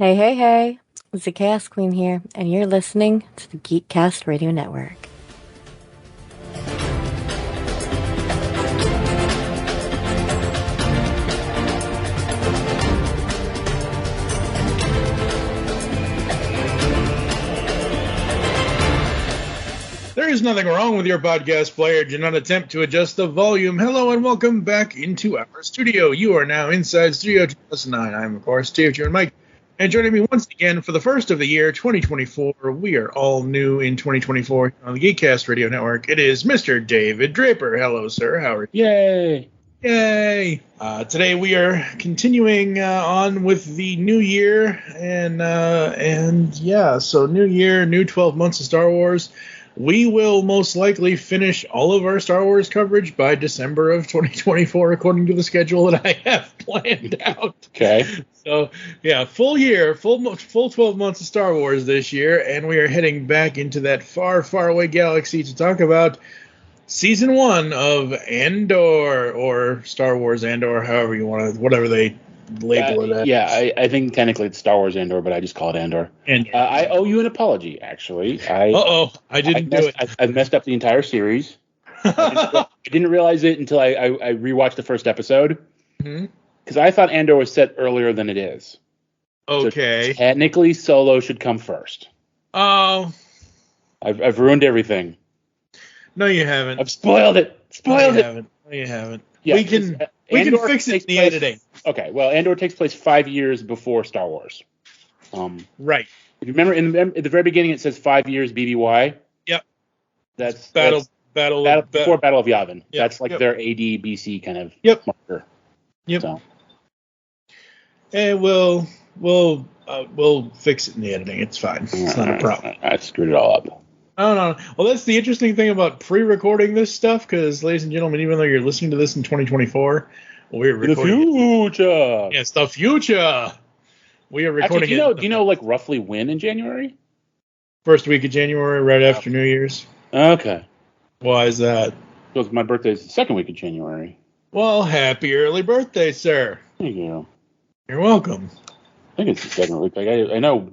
Hey, hey, hey. It's the Chaos Queen here, and you're listening to the Geekcast Radio Network. There is nothing wrong with your podcast player. Do not attempt to adjust the volume. Hello and welcome back into our studio. You are now inside Studio 2009. I'm, of course, TFG1Mike. And joining me once again for the first of the year, 2024. We are all new in 2024 on the Geekcast Radio Network. It is Mr. David Draper. Hello, sir. How are you? Yay! Yay! Today we are continuing on with the new year. So new year, new 12 months of Star Wars. We will most likely finish all of our Star Wars coverage by December of 2024, according to the schedule that I have planned out. Okay. So, yeah, full year, full 12 months of Star Wars this year, and we are heading back into that far, far away galaxy to talk about Season 1 of Andor, or Star Wars Andor, however you want to, whatever they label it as. Yeah, I think technically it's Star Wars Andor, but I just call it Andor. I owe you an apology, actually. I didn't do it. I messed up the entire series. I didn't realize it until I rewatched the first episode. Because I thought Andor was set earlier than it is. Okay. So technically, Solo should come first. Oh. I've ruined everything. No, you haven't. I've spoiled it. No, you haven't. Yeah, we can fix it in the editing. Okay, well, Andor takes place 5 years before Star Wars. Right. If you remember, at the very beginning, it says 5 years BBY. Yep. That's Battle before Battle of Yavin. Yep. That's like their AD BC kind of marker. Yep. So. And we'll fix it in the editing. It's fine. It's not a problem. I screwed it all up. No. Well, that's the interesting thing about pre-recording this stuff, because, ladies and gentlemen, even though you're listening to this in 2024, we're recording the future. Yes, the future. We are recording. Actually, do you know like roughly when in January? First week of January, right after New Year's. Okay. Why is that? Because my birthday is the second week of January. Well, happy early birthday, sir. Thank you. You're welcome. I think it's the second week. Like I know.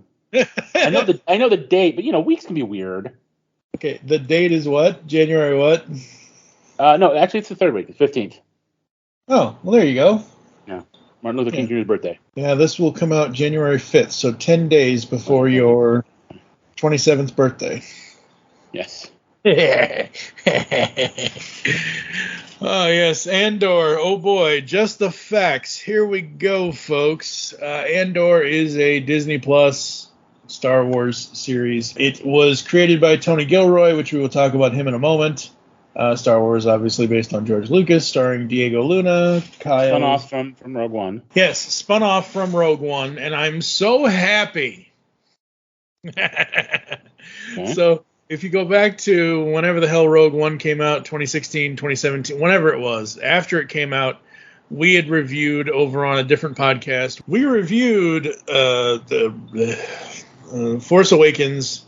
I know the date, but weeks can be weird. Okay, the date is what? January what? No, actually it's the third week, the 15th. Oh, well, there you go. Yeah, Martin Luther King Jr.'s birthday. Yeah, this will come out January 5th, so 10 days before your 27th birthday. Yes. Oh, yes, Andor. Oh, boy, just the facts. Here we go, folks. Andor is a Disney Plus Star Wars series. It was created by Tony Gilroy, which we will talk about him in a moment. Star Wars, obviously based on George Lucas, starring Diego Luna, Kyle. Spun off from Rogue One. Yes, spun off from Rogue One, and I'm so happy. Okay. So, if you go back to whenever the hell Rogue One came out, 2016, 2017, whenever it was, after it came out, we had reviewed over on a different podcast. We reviewed the Force Awakens.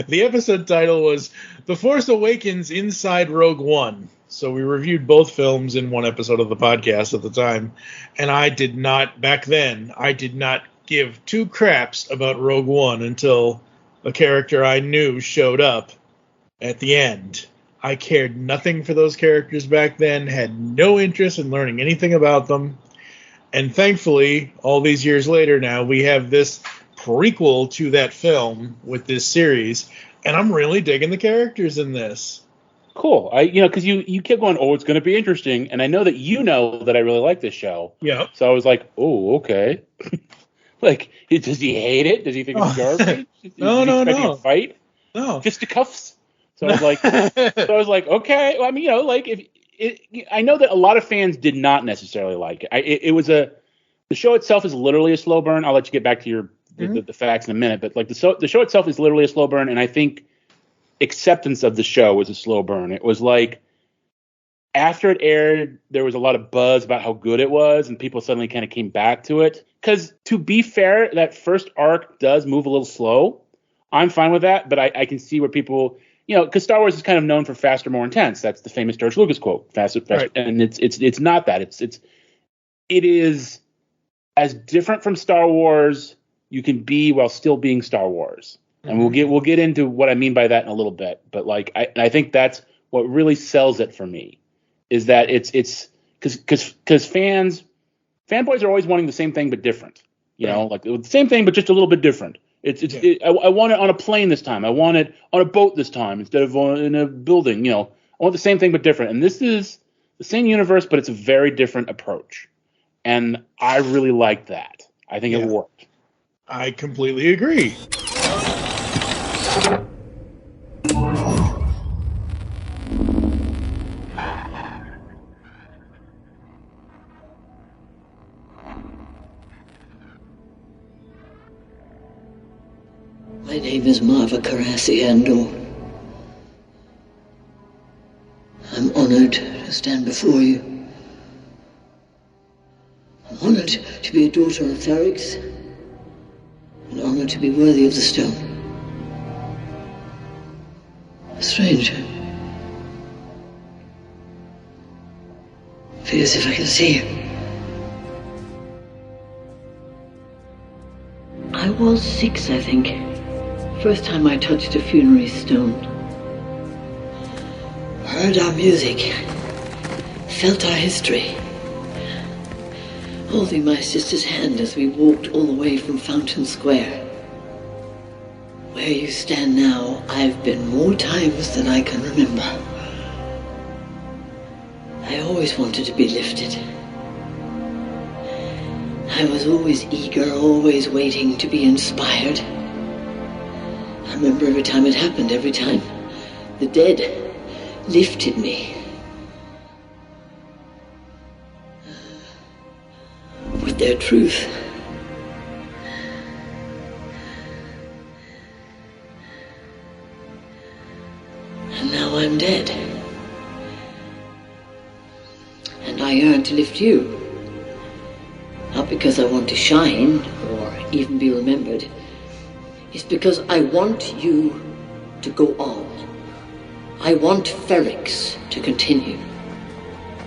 The episode title was The Force Awakens Inside Rogue One. So we reviewed both films in one episode of the podcast at the time. And I did not give two craps about Rogue One until a character I knew showed up at the end. I cared nothing for those characters back then, had no interest in learning anything about them. And thankfully, all these years later now, we have this prequel to that film with this series, and I'm really digging the characters in this. Cool. Because you kept going, oh, it's going to be interesting, and I know that that I really like this show. Yeah. So I was like, oh, okay. Like, does he hate it? Does he think it's garbage? No. A fight? No. Fisticuffs? So I was like, okay. Well, I mean, I know that a lot of fans did not necessarily like it. The show itself is literally a slow burn. I'll let you get back to the facts in a minute, but like the show itself is literally a slow burn, and I think acceptance of the show was a slow burn. It was like after it aired, there was a lot of buzz about how good it was, and people suddenly kind of came back to it. Because to be fair, that first arc does move a little slow. I'm fine with that, but I can see where people, because Star Wars is kind of known for faster, more intense. That's the famous George Lucas quote, faster, right. And it's not that. It is as different from Star Wars you can be while still bebeing Star Wars. And we'll get into what I mean by that in a little bit. But like I think that's what really sells it for me, is that it's because fanboys are always wanting the same thing but different. You know, like the same thing but just a little bit different. I want it on a plane this time. I want it on a boat this time instead of in a building. You know, I want the same thing but different. And this is the same universe, but it's a very different approach. And I really like that. I think it worked. I completely agree. My name is Marva Karasi Andor. I'm honored to stand before you. I'm honored to be a daughter of Ferrix, and honored to be worthy of the stone. A stranger. Feel as if I can see you. I was 6, I think. First time I touched a funerary stone. Heard our music. Felt our history. Holding my sister's hand as we walked all the way from Fountain Square. Where you stand now, I've been more times than I can remember. I always wanted to be lifted. I was always eager, always waiting to be inspired. I remember every time it happened, every time the dead lifted me. With their truth. And now I'm dead. And I yearn to lift you. Not because I want to shine or even be remembered. It's because I want you to go on. I want Ferrix to continue.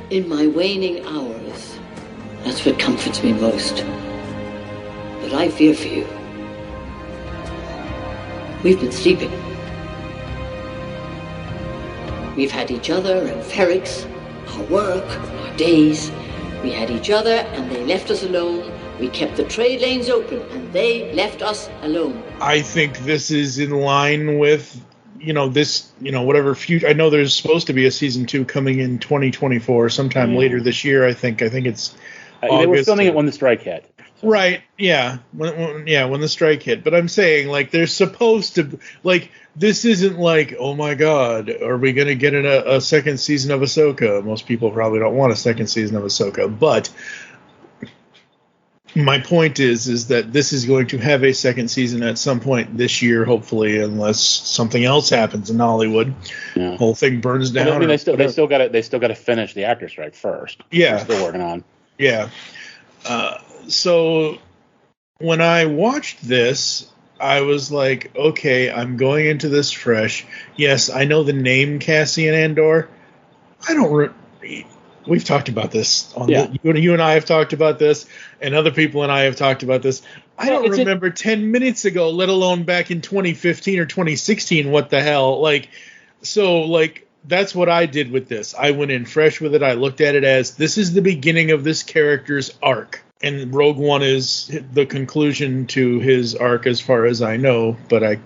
In my waning hours, that's what comforts me most. But I fear for you. We've been sleeping. We've had each other and Ferrix, our work, our days. We had each other and they left us alone. We kept the trade lanes open and they left us alone. I think this is in line with, whatever future. I know there's supposed to be a season 2 coming in 2024, sometime later this year. I think it's they were filming it when the strike hit. So. Right. Yeah. When the strike hit. But I'm saying, like, they're supposed to, like, this isn't like, oh my God, are we going to get a second season of Ahsoka? Most people probably don't want a second season of Ahsoka. But my point is that this is going to have a second season at some point this year, hopefully, unless something else happens in Hollywood. Yeah. Whole thing burns down. I mean, they still got to finish the actor strike first. Yeah. They're still working on. Yeah. So when I watched this, I was like, okay, I'm going into this fresh. Yes, I know the name Cassian Andor. I don't. We've talked about this. You and I have talked about this, and other people and I have talked about this. I don't remember 10 minutes ago, let alone back in 2015 or 2016. What the hell? That's what I did with this. I went in fresh with it. I looked at it as this is the beginning of this character's arc. And Rogue One is the conclusion to his arc as far as I know. But I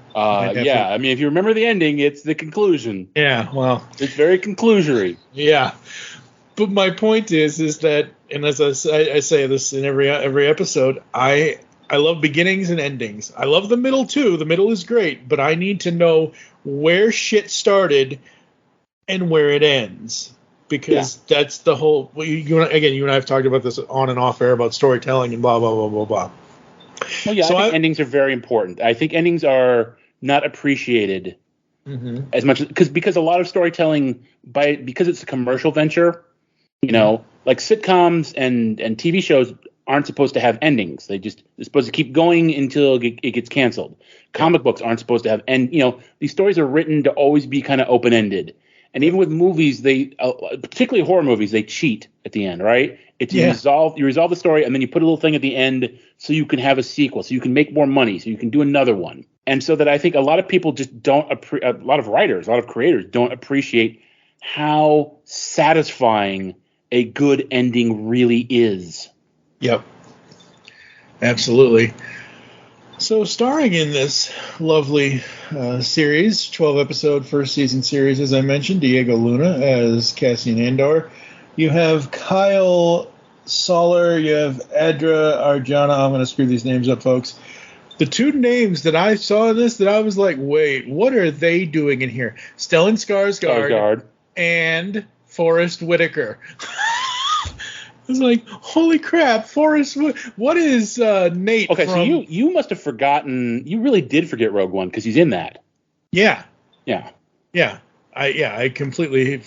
mean, if you remember the ending, it's the conclusion. Yeah, well. It's very conclusory. Yeah. But my point is that, and as I say this in every episode, I love beginnings and endings. I love the middle too. The middle is great, but I need to know where shit started and where it ends, because that's the whole. You and I have talked about this on and off air about storytelling and blah blah blah blah blah. Well, yeah, so I think endings are very important. I think endings are not appreciated as much because a lot of storytelling because it's a commercial venture. Like sitcoms and TV shows aren't supposed to have endings. They're supposed to keep going until it gets canceled. Comic books aren't supposed to have these stories are written to always be kind of open-ended. And even with movies, they particularly horror movies, they cheat at the end, right? It's you resolve the story, and then you put a little thing at the end so you can have a sequel, so you can make more money, so you can do another one. And so that I think a lot of people just don't a lot of writers, a lot of creators don't appreciate how satisfying a good ending really is. Yep. Absolutely. So starring in this lovely series, 12-episode first season series, as I mentioned, Diego Luna as Cassian Andor. You have Kyle Soller, you have Adra Arjana. I'm going to screw these names up, folks. The two names that I saw in this that I was like, wait, what are they doing in here? Stellan Skarsgård and Forrest Whitaker. I was like, holy crap, Forrest, what is Nate Okay, from... so you must have forgotten, you really did forget Rogue One because he's in that. Yeah. Yeah. Yeah. I completely,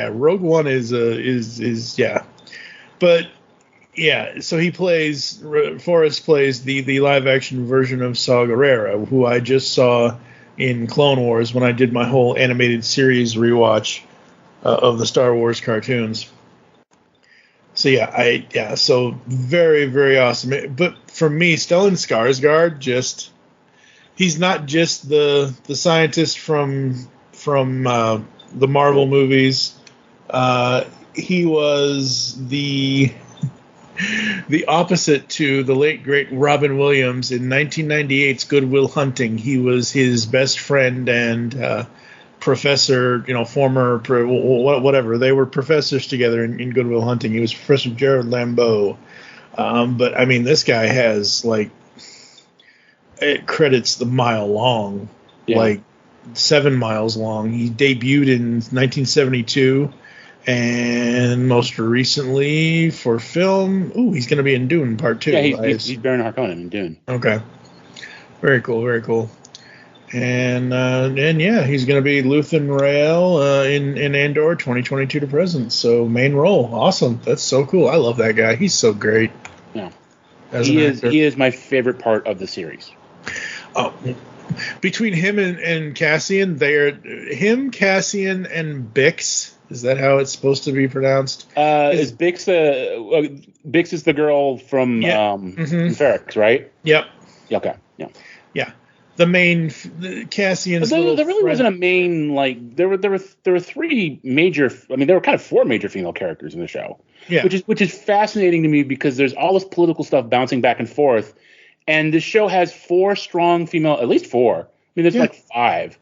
Rogue One is But, yeah, so Forrest plays the live-action version of Saw Gerrera, who I just saw in Clone Wars when I did my whole animated series rewatch of the Star Wars cartoons. So so very, very awesome. But for me, Stellan Skarsgård, he's not just the scientist from the Marvel movies. He was the opposite to the late great Robin Williams in 1998's Good Will Hunting. He was his best friend and professor, former whatever. They were professors together in Good Will Hunting. He was Professor Jared Lambeau. But I mean, this guy has credits the mile long, 7 miles long. He debuted in 1972, and most recently for film, he's going to be in Dune Part 2. Yeah, he's Baron Harkonnen in Dune. Okay, very cool, very cool. And he's going to be Luthen Rael in Andor 2022 to present. So main role, awesome. That's so cool. I love that guy. He's so great. Yeah, he is my favorite part of the series. Oh, between him and Cassian, Cassian, and Bix. Is that how it's supposed to be pronounced? Is Bix Bix is the girl from Ferrex, right? Yep. Okay. Yeah. Yeah. The main Cassian's. There really wasn't a main there were three major. I mean, there were kind of four major female characters in the show. Yeah. Which is fascinating to me because there's all this political stuff bouncing back and forth, and the show has four strong female, at least four. I mean, there's like five.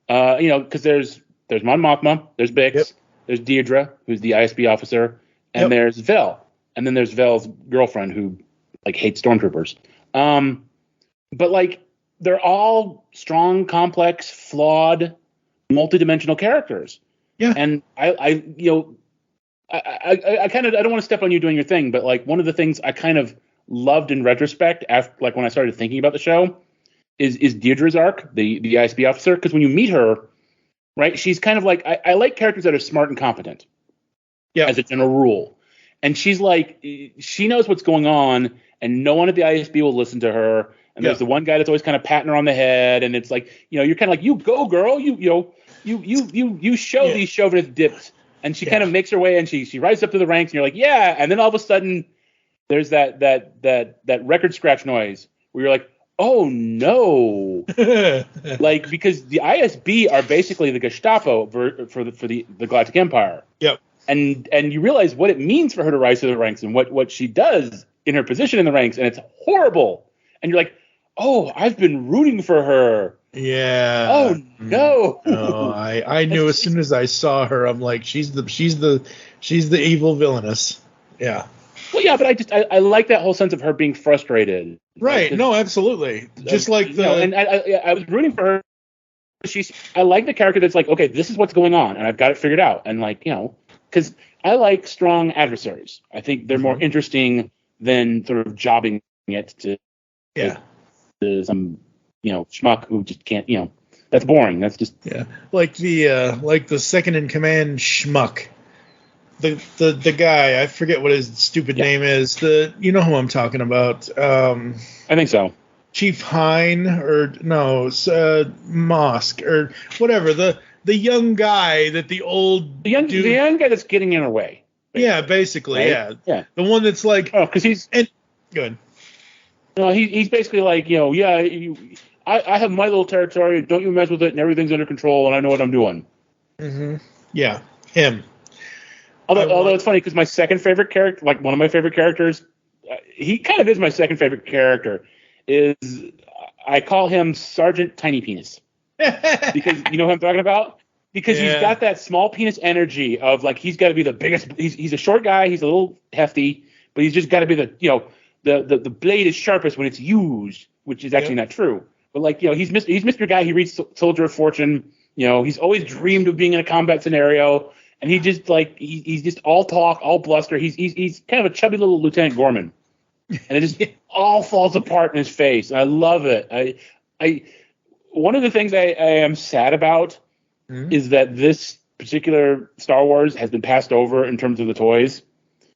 Because there's Mon Mothma, there's Bix, there's Deirdre, who's the ISB officer, and there's Vel, and then there's Vel's girlfriend who hates stormtroopers. But they're all strong, complex, flawed, multidimensional characters. Yeah. And I kind of, I don't want to step on you doing your thing, but one of the things I kind of loved in retrospect after, when I started thinking about the show is Deirdre's arc, the ISB officer. Because when you meet her, right, she's kind of I like characters that are smart and competent. Yeah. As a general rule. And she's she knows what's going on, and no one at the ISB will listen to her. And there's the one guy that's always kind of patting her on the head, and it's you're kind of you go, girl, you show these chauvinist dips, and she kind of makes her way, and she rises up to the ranks, and you're yeah, and then all of a sudden there's that record scratch noise where you're oh no, because the ISB are basically the Gestapo for the Galactic Empire. Yep. And you realize what it means for her to rise to the ranks and what she does in her position in the ranks, and it's horrible. And you're oh, I've been rooting for her. Yeah. Oh no. No, I knew as soon as I saw her, I'm she's the evil villainess. Yeah. Well, yeah, but I like that whole sense of her being frustrated. Right. No, absolutely. Just and I was rooting for her. I like the character that's okay, this is what's going on, and I've got it figured out, and because I like strong adversaries. I think they're more interesting than sort of jobbing it to some schmuck who just can't, that's boring. That's just the second in command schmuck. The guy, I forget what his stupid name is. You know who I'm talking about. I think so. Chief Hine or no, Mosk or whatever. the young guy that the old the young guy that's getting in her way. Yeah, basically, right? yeah. The one that's like, because he's good. No, he's basically like, I have my little territory. Don't you mess with it, and everything's under control, and I know what I'm doing. Mm-hmm. Yeah, him. Although it's funny because my second favorite character, like one of my favorite characters, he kind of is my second favorite character. Is I call him Sergeant Tiny Penis because you know what I'm talking about. Because he's got that small penis energy of like he's got to be the biggest. He's a short guy. He's a little hefty, but he's just got to be the blade is sharpest when it's used, which is actually not true. But like he's Mr. Guy. He reads Soldier of Fortune. He's always dreamed of being in a combat scenario, and he just like he's just all talk, all bluster. He's kind of a chubby little Lieutenant Gorman, and it just all falls apart in his face. And I love it. I one of the things I am sad about is that this particular Star Wars has been passed over in terms of the toys.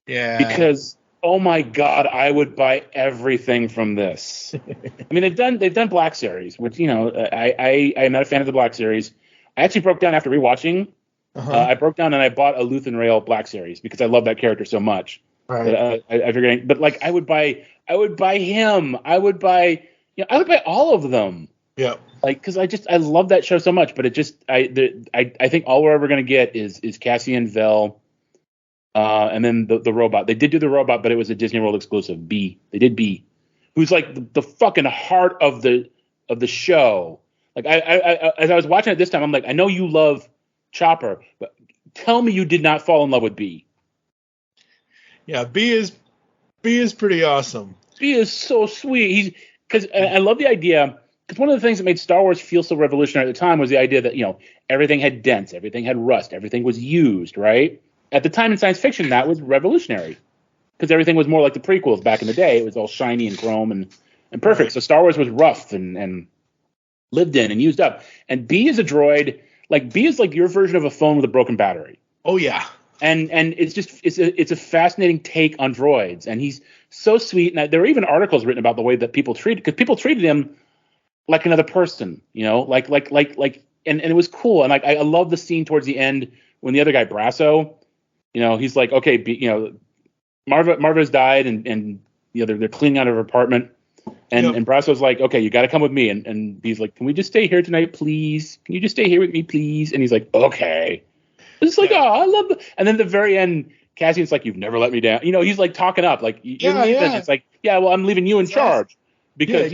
Yeah. Because oh my God, I would buy everything from this. I mean, they've done Black Series, which I am not a fan of the Black Series. I actually broke down after rewatching. I broke down and I bought a Luthen Rail Black Series because I love that character so much. Right. I figured, but like I would buy him. I would buy all of them. Yeah. Like, because I love that show so much, but it just I think all we're ever gonna get is Cassian Vel, and then the robot. They did do the robot, but it was a Disney World exclusive. B. They did B, who's like the fucking heart of the show. Like I as I was watching it this time, I'm like, I know you love Chopper, but tell me you did not fall in love with B. Yeah, B is pretty awesome. B is so sweet. Because I love the idea. Because one of the things that made Star Wars feel so revolutionary at the time was the idea that, everything had dents, everything had rust, everything was used, right? At the time in science fiction, that was revolutionary. Because everything was more like the prequels back in the day. It was all shiny and chrome and perfect. Right. So Star Wars was rough and lived in and used up. And B is a droid. Like, B is like your version of a phone with a broken battery. Oh, yeah. And it's a fascinating take on droids. And he's so sweet. And there were even articles written about the way that people treated him like another person, and it was cool. And like, I love the scene towards the end when the other guy, Brasso, he's like, okay, Marva's died and they're cleaning out her apartment. And Brasso's like, okay, you got to come with me. And he's like, can we just stay here tonight, please? Can you just stay here with me, please? And he's like, okay. It's like, oh, I love it. And then at the very end, Cassian's like, you've never let me down. He's like talking up, like, you're leaving. It's like, yeah, well, I'm leaving you in charge because,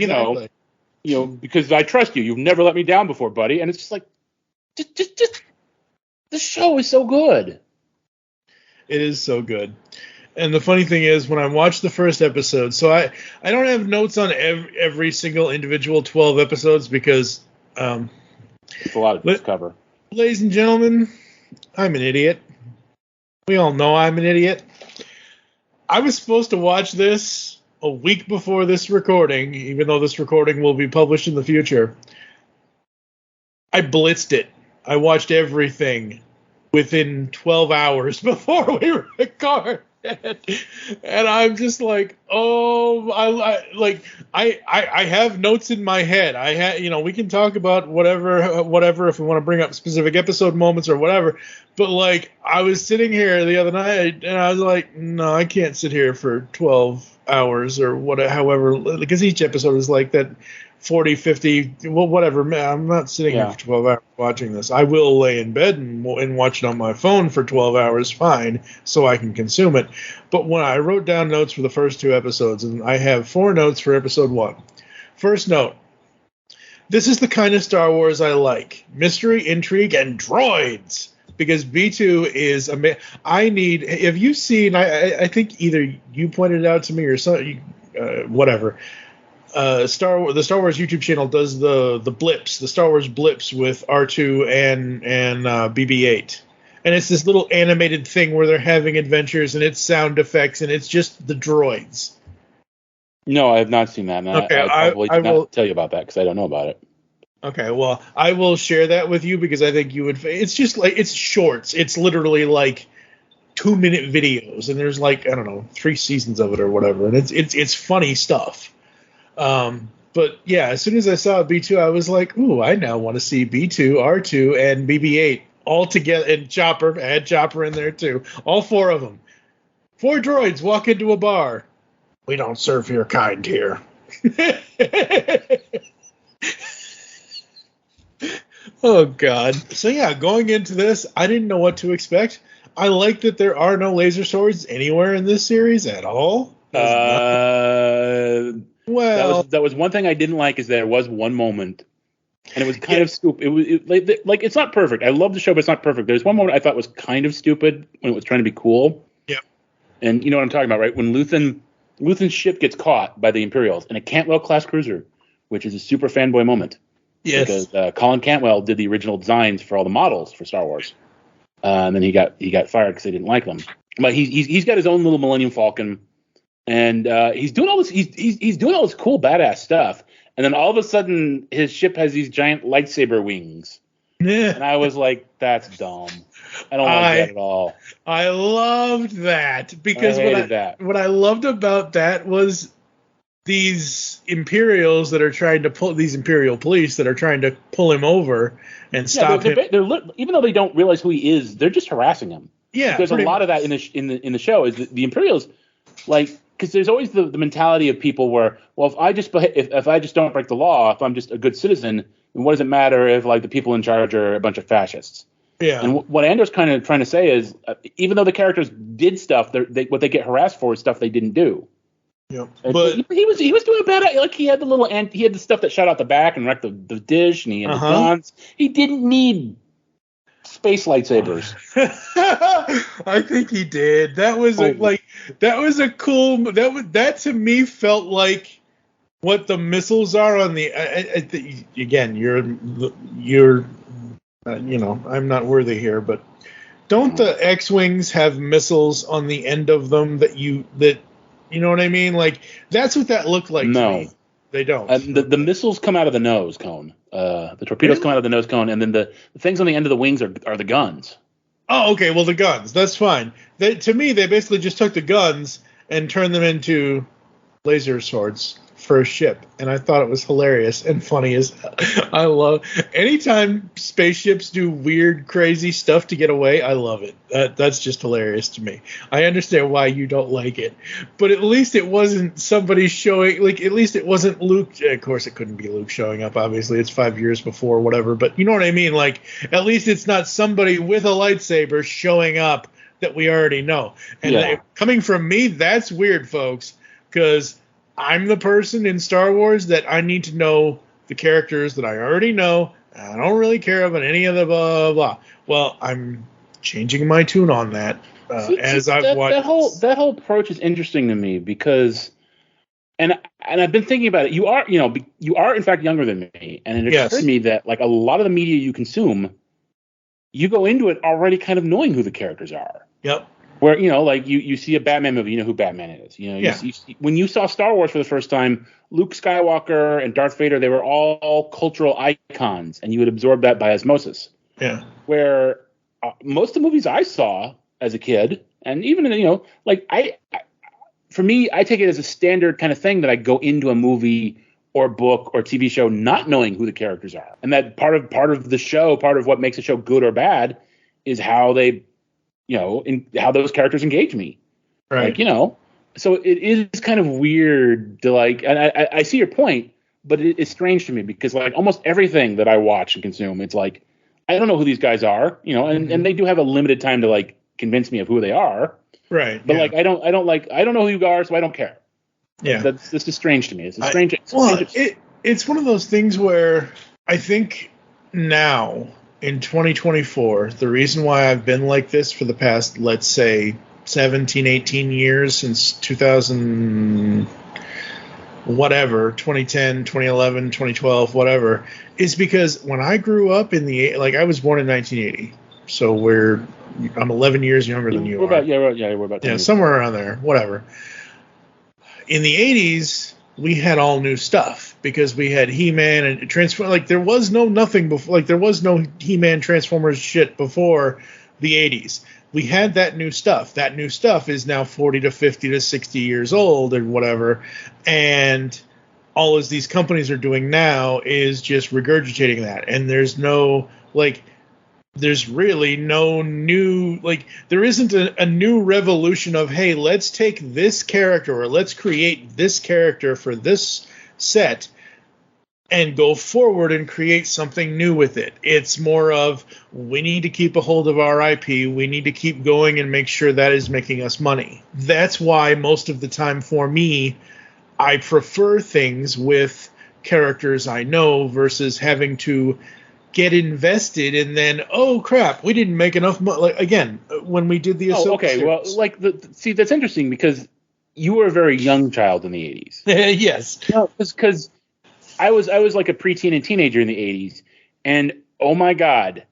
because I trust you. You've never let me down before, buddy. And it's just like, just the show is so good. It is so good. And the funny thing is, when I watched the first episode, so I don't have notes on every single individual 12 episodes because it's a lot of cover. Ladies and gentlemen, I'm an idiot. We all know I'm an idiot. I was supposed to watch this a week before this recording, even though this recording will be published in the future. I blitzed it. I watched everything within 12 hours before we record. And I'm just like, I have notes in my head. We can talk about whatever if we want to bring up specific episode moments or whatever. But like, I was sitting here the other night and I was like, no, I can't sit here for 12 hours or however, because each episode is like that 40, 50, well, whatever. Man, I'm not sitting here for 12 hours watching this. I will lay in bed and watch it on my phone for 12 hours, fine, so I can consume it. But when I wrote down notes for the first two episodes, and I have 4 notes for episode 1. First note, this is the kind of Star Wars I like. Mystery, intrigue, and droids. Because B2 is have you seen, I think either you pointed it out to me or whatever. The Star Wars YouTube channel does the blips, the Star Wars blips with R2 and BB-8, and it's this little animated thing where they're having adventures and it's sound effects and it's just the droids. No, I have not seen that. Okay, I probably did not tell you about that because I don't know about it. Okay, well, I will share that with you because I think you would. It's just like it's shorts. It's literally like 2-minute videos, and there's like 3 seasons of it or whatever, and it's funny stuff. But yeah, as soon as I saw B2, I was like, ooh, I now want to see B2, R2, and BB-8 all together. And Chopper, I had Chopper in there too. All 4 of them. 4 droids walk into a bar. We don't serve your kind here. Oh, God. So yeah, going into this, I didn't know what to expect. I like that there are no laser swords anywhere in this series at all. Well, that was one thing I didn't like, is there was one moment, and it was kind of stupid. Like it's not perfect. I love the show, but it's not perfect. There's one moment I thought was kind of stupid when it was trying to be cool. Yeah. And you know what I'm talking about, right? When Luthen's ship gets caught by the Imperials in a Cantwell-class cruiser, which is a super fanboy moment. Yes. Because Colin Cantwell did the original designs for all the models for Star Wars, and then he got fired because they didn't like them. But he's got his own little Millennium Falcon, and he's doing all this. He's doing all this cool badass stuff, and then all of a sudden his ship has these giant lightsaber wings. Yeah. And I was like, that's dumb. I don't like that at all. I loved that because what I loved about that was these Imperials that are trying to pull, these Imperial police that are trying to pull him over and stop him. Even though they don't realize who he is, they're just harassing him. Yeah, there's a lot of that in the show. Is the Imperials, like, because there's always the mentality of people where, well, if I just don't break the law, if I'm just a good citizen, then what does it matter if like the people in charge are a bunch of fascists? Yeah. And what Andor's kind of trying to say is, even though the characters did stuff, what they get harassed for is stuff they didn't do. Yep. But he was doing a bad, like he had the stuff that shot out the back and wrecked the dish, and he had the guns. He didn't need space lightsabers. I think he did. That was a cool. That to me felt like what the missiles are on the. Again, you're. I'm not worthy here, but don't the X-wings have missiles on the end of them that you know what I mean? Like, that's what that looked like to me. They don't. The missiles come out of the nose cone. The torpedoes come out of the nose cone, and then the things on the end of the wings are the guns. Oh, okay. Well, the guns. That's fine. To me, they basically just took the guns and turned them into laser swords for a ship, and I thought it was hilarious and funny as hell. I love anytime spaceships do weird, crazy stuff to get away. I love it. That's just hilarious to me. I understand why you don't like it, but at least it wasn't somebody showing. Like, at least it wasn't Luke. Of course, it couldn't be Luke showing up. Obviously, it's 5 years before, whatever. But you know what I mean. Like, at least it's not somebody with a lightsaber showing up that we already know. And coming from me, that's weird, folks, because I'm the person in Star Wars that I need to know the characters that I already know. I don't really care about any of the blah, blah, blah. Well, I'm changing my tune on that I've watched. That whole approach is interesting to me because, and I've been thinking about it. You are in fact younger than me, and it occurred to me that like a lot of the media you consume, you go into it already kind of knowing who the characters are. Yep. Where, like you see a Batman movie, you know who Batman is. When you saw Star Wars for the first time, Luke Skywalker and Darth Vader, they were all cultural icons, and you would absorb that by osmosis. Yeah. Where most of the movies I saw as a kid, and even for me, I take it as a standard kind of thing that I go into a movie or book or TV show not knowing who the characters are, and that part of the show, part of what makes a show good or bad, is how they. In how those characters engage me. Right. So it is kind of weird to and I see your point, but it's strange to me because like almost everything that I watch and consume, it's like, I don't know who these guys are, and they do have a limited time to like convince me of who they are. Right. But I don't know who you are, so I don't care. Yeah. That's just strange to me. It's a strange. It's one of those things where I think now, in 2024, the reason why I've been like this for the past, let's say, 17, 18 years, since 2000, whatever, 2010, 2011, 2012, whatever, is because when I grew up I was born in 1980, so I'm 11 years younger than you are. We're about somewhere around there, whatever. In the 80s, we had all new stuff because we had He-Man and Transformers. Like, there was nothing before. Like, there was no He-Man Transformers shit before the 80s. We had that new stuff. That new stuff is now 40 to 50 to 60 years old and whatever. And all as these companies are doing now is just regurgitating that. And there's no, like, there's really no new, like, there isn't a new revolution of, hey, let's take this character or let's create this character for this set and go forward and create something new with it. It's more of, we need to keep a hold of our IP. We need to keep going and make sure that is making us money. That's why most of the time for me, I prefer things with characters I know versus having to get invested and then, oh crap, we didn't make enough money. Like, again, when we did the Ahsoka series. Well, like, see, that's interesting because you were a very young child in the 80s. Yes. No, because I was like a preteen and teenager in the 80s, and oh my god,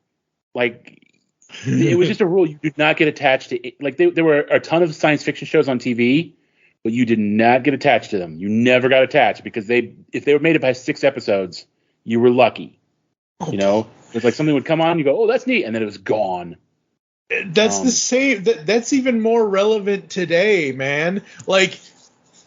like, it was just a rule: you did not get attached to. Like, there were a ton of science fiction shows on TV, but you did not get attached to them. You never got attached because if they were made up by 6 episodes, you were lucky. You know, it's like something would come on, you go, oh, that's neat, and then it was gone. That's the same. That's even more relevant today, man. Like,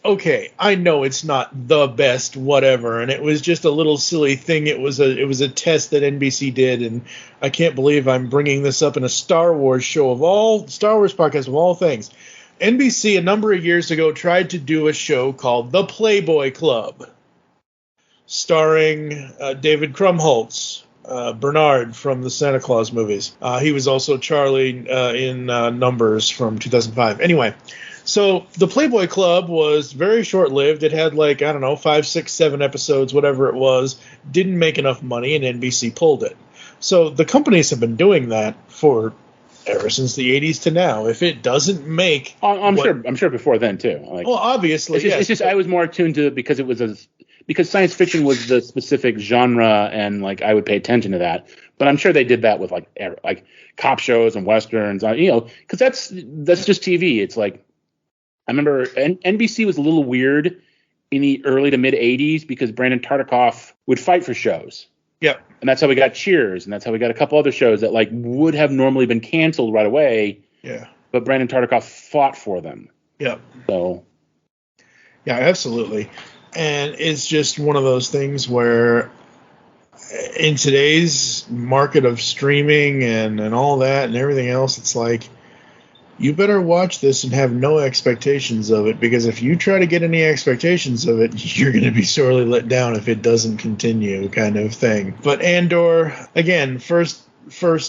okay, I know it's not the best whatever, and it was just a little silly thing. It was a test that NBC did, and I can't believe I'm bringing this up in a Star Wars podcast of all things. NBC a number of years ago tried to do a show called The Playboy Club, starring David Krumholtz, Bernard from the Santa Claus movies. He was also Charlie in Numbers from 2005. Anyway. So the Playboy Club was very short-lived. It had, like, I don't know, 5, 6, 7 episodes, whatever it was. Didn't make enough money, and NBC pulled it. So the companies have been doing that for ever since the 80s to now. If it doesn't make, I'm sure before then too. Like, well, obviously, it's just I was more attuned to it because it was because science fiction was the specific genre, and like I would pay attention to that. But I'm sure they did that with like cop shows and westerns, because that's just TV. It's like, I remember NBC was a little weird in the early to mid 80s because Brandon Tartikoff would fight for shows. Yep. And that's how we got Cheers, and that's how we got a couple other shows that like would have normally been canceled right away. Yeah. But Brandon Tartikoff fought for them. Yep. So. Yeah, absolutely. And it's just one of those things where in today's market of streaming and all that and everything else, it's like, you better watch this and have no expectations of it, because if you try to get any expectations of it, you're going to be sorely let down if it doesn't continue, kind of thing. But Andor, again, first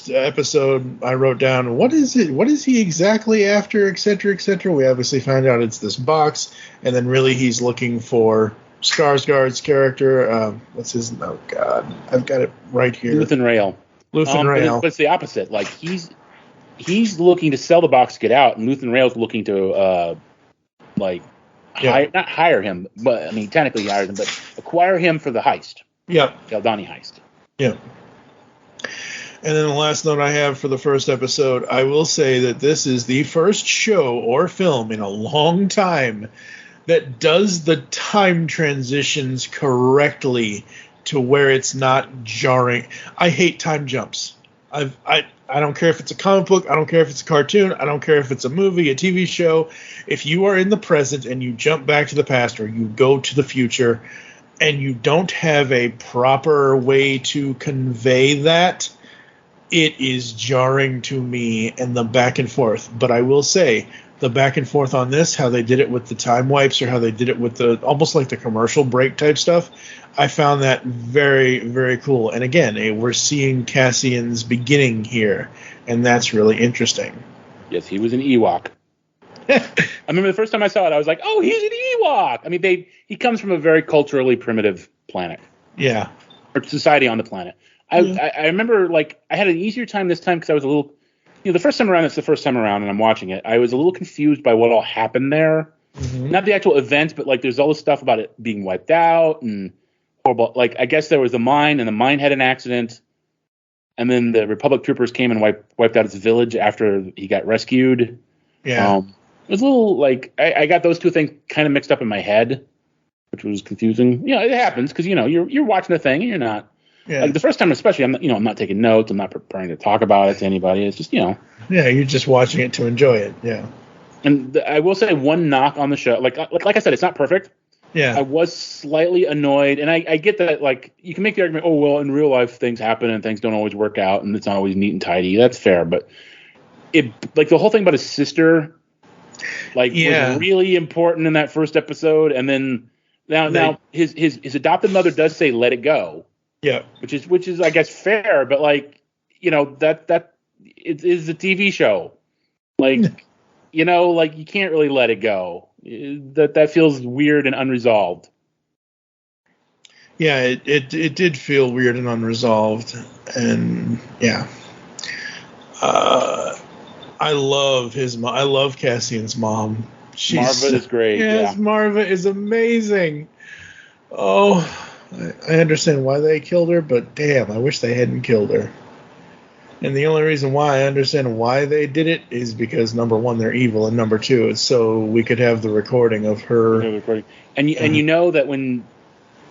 episode, I wrote down, what is it? What is he exactly after, et cetera, et cetera. We obviously find out it's this box, and then really he's looking for Skarsgård's character. What's his? Oh God, I've got it right here. Luthen Rail. Rail. But it's the opposite. Like he's looking to sell the box to get out, and Luthen Rail's looking to not hire him, but I mean technically he hires him, but acquire him for the heist. Yeah. The Aldhani heist. Yeah. And then the last note I have for the first episode, I will say that this is the first show or film in a long time that does the time transitions correctly to where it's not jarring. I hate time jumps. I don't care if it's a comic book. I don't care if it's a cartoon. I don't care if it's a movie, a TV show. If you are in the present and you jump back to the past or you go to the future and you don't have a proper way to convey that, it is jarring to me, and the back and forth. But I will say, the back and forth on this, how they did it with the time wipes or how they did it with the almost like the commercial break type stuff, I found that very, very cool. And again, we're seeing Cassian's beginning here, and that's really interesting. Yes, he was an Ewok. I remember the first time I saw it, I was like, oh, he's an Ewok. I mean, he comes from a very culturally primitive planet. Yeah. Or society on the planet. I remember, like, I had an easier time this time because I was a little, the first time around, it's the first time around, and I'm watching it. I was a little confused by what all happened there. Mm-hmm. Not the actual events, but, like, there's all this stuff about it being wiped out and horrible. Like, I guess there was a mine, and the mine had an accident, and then the Republic troopers came and wiped out his village after he got rescued. Yeah. It was a little, like, I got those two things kind of mixed up in my head, which was confusing. It happens because, you're watching the thing and you're not. Yeah. Like the first time, especially, I'm not taking notes. I'm not preparing to talk about it to anybody. It's just, Yeah, you're just watching it to enjoy it. Yeah. And I will say one knock on the show. Like I said, it's not perfect. Yeah. I was slightly annoyed, and I get that, like, you can make the argument, oh, well, in real life things happen and things don't always work out and it's not always neat and tidy. That's fair, but like the whole thing about his sister, like, was really important in that first episode, and then now his adopted mother does say let it go. Yeah. Which is I guess fair, but like, that it is a TV show. Like, like you can't really let it go. That feels weird and unresolved. Yeah, it did feel weird and unresolved, and yeah. I love Cassian's mom. Marva is great. Yes, yeah. Marva is amazing. Oh, I understand why they killed her, but damn, I wish they hadn't killed her. And the only reason why I understand why they did it is because, number one, they're evil, and number two, it's so we could have the recording of her. And you know that when,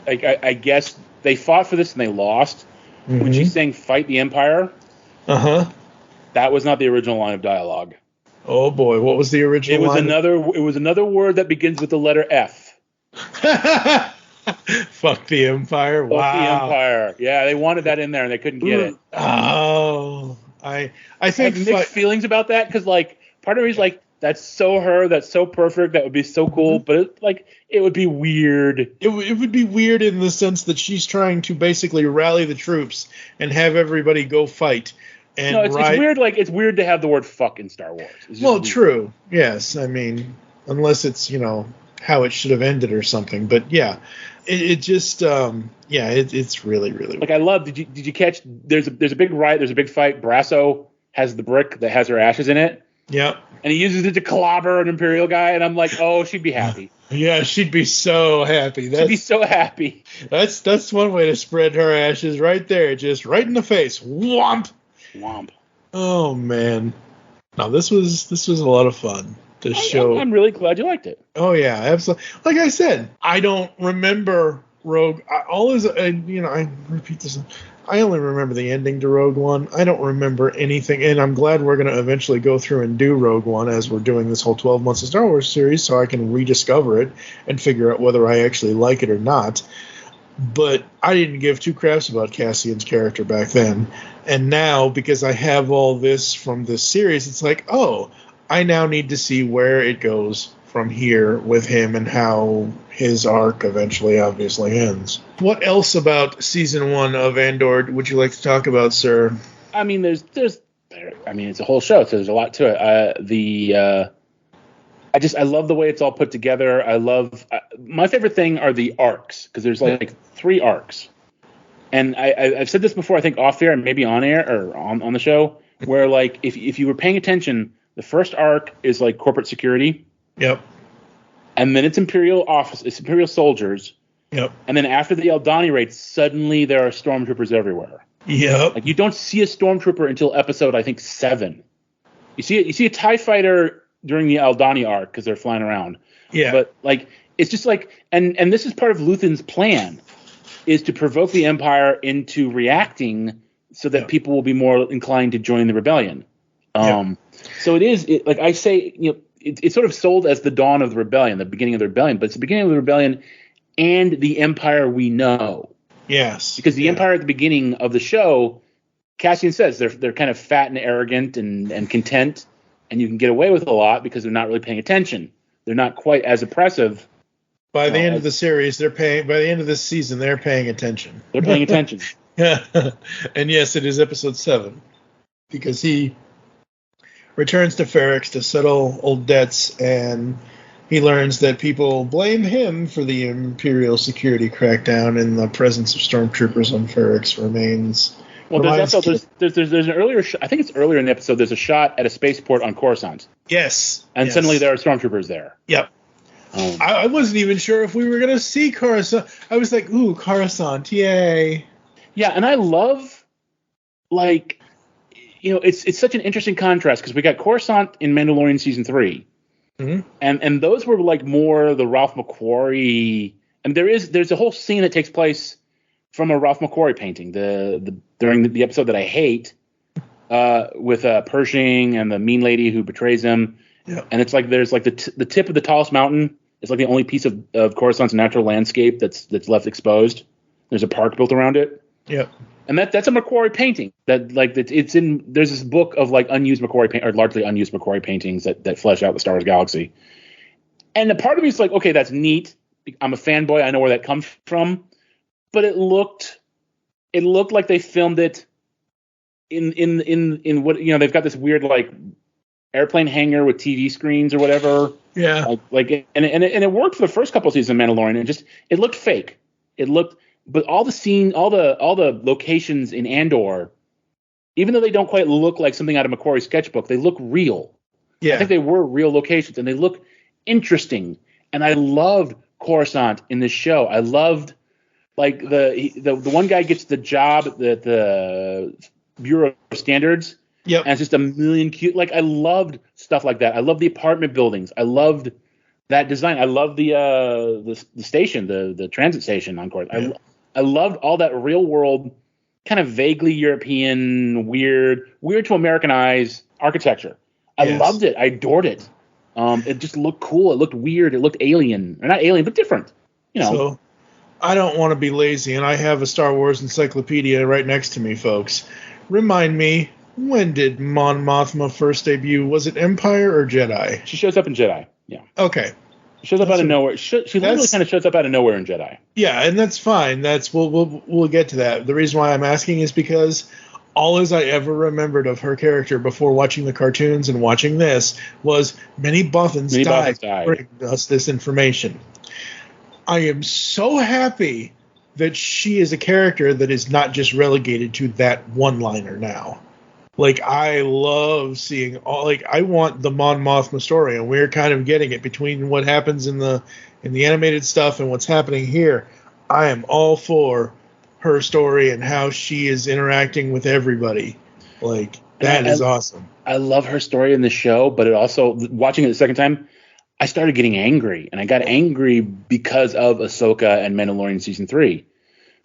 like, I guess they fought for this and they lost. Mm-hmm. When she's saying "fight the Empire," that was not the original line of dialogue. Oh boy, what was the original line? It was another word that begins with the letter F. Fuck the Empire. Wow. Fuck the Empire. Yeah, they wanted that in there and they couldn't get it. Oh, I think I have mixed feelings about that, because, like, part of me is like, that's so her, that's so perfect, that would be so cool, but it would be weird. It would be weird in the sense that she's trying to basically rally the troops and have everybody go fight. And it's weird. Like, it's weird to have the word "fuck" in Star Wars. Well, weird. True. Yes, I mean, unless it's how it should have ended or something. But yeah, it just it's really, really like weird. I love. Did you catch? There's a big riot. There's a big fight. Brasso has the brick that has her ashes in it. Yep. And he uses it to clobber an Imperial guy, and I'm like, oh, she'd be happy. Yeah, she'd be so happy. She'd be so happy. That's one way to spread her ashes right there, just right in the face. Whomp. Womp. Oh man, no, this was a lot of fun to show. I'm really glad you liked it. Oh yeah, absolutely. Like I said, I don't remember Rogue. I repeat this. I only remember the ending to Rogue One. I don't remember anything, and I'm glad we're going to eventually go through and do Rogue One as we're doing this whole 12 months of Star Wars series, so I can rediscover it and figure out whether I actually like it or not. But I didn't give two craps about Cassian's character back then. And now, because I have all this from this series, it's like, oh, I now need to see where it goes from here with him and how his arc eventually obviously ends. What else about Season 1 of Andor would you like to talk about, sir? I mean, it's a whole show, so there's a lot to it. I love the way it's all put together. I love my favorite thing are the arcs, because there's like 3 arcs, and I've said this before, I think off air and maybe on air or on the show, where like if you were paying attention, the first arc is like corporate security. Yep. And then it's Imperial soldiers. Yep. And then after the Aldhani raid, suddenly there are stormtroopers everywhere. Yep. Like, you don't see a stormtrooper until episode, I think, 7. You see a TIE fighter during the Aldhani arc because they're flying around. Yeah. But like, it's just like, and this is part of Luthen's plan, is to provoke the Empire into reacting so that people will be more inclined to join the rebellion. So like I say, it's sort of sold as the dawn of the rebellion, the beginning of the rebellion, but it's the beginning of the rebellion and the Empire we know. Yes. Because the Empire at the beginning of the show, Cassian says they're kind of fat and arrogant and content, and you can get away with a lot because they're not really paying attention. They're not quite as oppressive. By the end of the series, by the end of this season, they're paying attention. They're paying attention. And yes, it is episode 7, because he returns to Ferrix to settle old debts, and he learns that people blame him for the Imperial security crackdown, and the presence of stormtroopers on Ferrix remains. Well, there's an earlier I think it's earlier in the episode, there's a shot at a spaceport on Coruscant. Yes. And suddenly there are stormtroopers there. Yep. I wasn't even sure if we were going to see Coruscant. I was like, ooh, Coruscant, yay. Yeah, and I love, like, it's such an interesting contrast, because we got Coruscant in Mandalorian Season 3. Mm-hmm. And those were like more the Ralph McQuarrie, and there's a whole scene that takes place from a Ralph McQuarrie painting, during the episode that I hate, with Pershing and the mean lady who betrays him. Yeah. And it's like there's like the tip of the tallest mountain It's like the only piece of Coruscant's natural landscape that's left exposed. There's a park built around it. Yep. And that's a Macquarie painting. There's this book of like unused Macquarie or largely unused Macquarie paintings that flesh out the Star Wars galaxy. And the part of me is like, okay, that's neat. I'm a fanboy. I know where that comes from. But it looked like they filmed it in what, they've got this weird like airplane hangar with TV screens or whatever. Yeah. And it worked for the first couple of seasons of Mandalorian. It looked fake. But all the locations in Andor, even though they don't quite look like something out of Macquarie's sketchbook, they look real. Yeah. I think they were real locations, and they look interesting. And I loved Coruscant in this show. I loved like the one guy gets the job at the Bureau of Standards. Yep. And it's just a million cute. Like I loved stuff like that. I loved the apartment buildings. I loved that design. I loved the station, the transit station on Coruscant. Yeah. I loved all that real world, kind of vaguely European, weird to American eyes architecture. I loved it. I adored it. It just looked cool. It looked weird. It looked alien, or not alien, but different. So I don't want to be lazy, and I have a Star Wars encyclopedia right next to me, folks. Remind me, when did Mon Mothma first debut? Was it Empire or Jedi? She shows up in Jedi. Yeah. Okay. She shows up out of nowhere. She literally kind of shows up out of nowhere in Jedi. Yeah, and that's fine. We'll get to that. The reason why I'm asking is because all as I ever remembered of her character before watching the cartoons and watching this was many Bothans died to bring us this information. I am so happy that she is a character that is not just relegated to that one-liner now. Like, I love seeing I want the Mon Mothma story, and we're kind of getting it between what happens in the animated stuff and what's happening here. I am all for her story and how she is interacting with everybody. Like, that is awesome. I love her story in the show, but it also, watching it the second time, I started getting angry, and I got angry because of Ahsoka and Mandalorian season 3,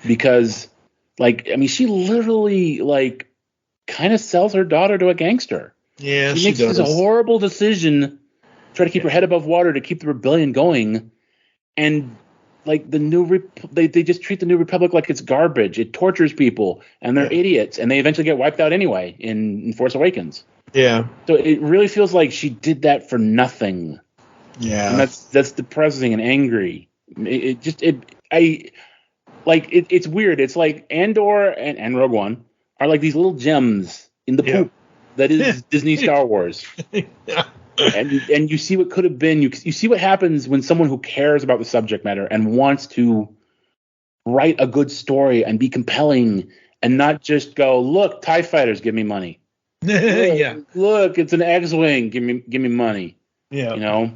because she literally kind of sells her daughter to a gangster. Yeah, she makes this horrible decision to try to keep her head above water to keep the rebellion going, and they just treat the New Republic like it's garbage. It tortures people, and they're idiots, and they eventually get wiped out anyway in Force Awakens. Yeah. So it really feels like she did that for nothing. Yeah. And that's depressing and angry. It's weird. It's like Andor and Rogue One are like these little gems in the poop that is Disney Star Wars. Yeah. And you see what could have been. You see what happens when someone who cares about the subject matter and wants to write a good story and be compelling and not just go, look, TIE fighters, give me money. Look, it's an X-wing, give me money. Yeah.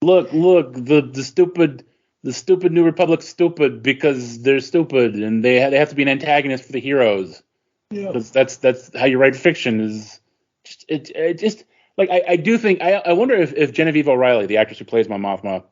Look, the stupid New Republic's stupid because they're stupid and they have to be an antagonist for the heroes. Yeah. That's how you write fiction. Is just I do think I wonder if Genevieve O'Reilly, the actress who plays Mon Mothma,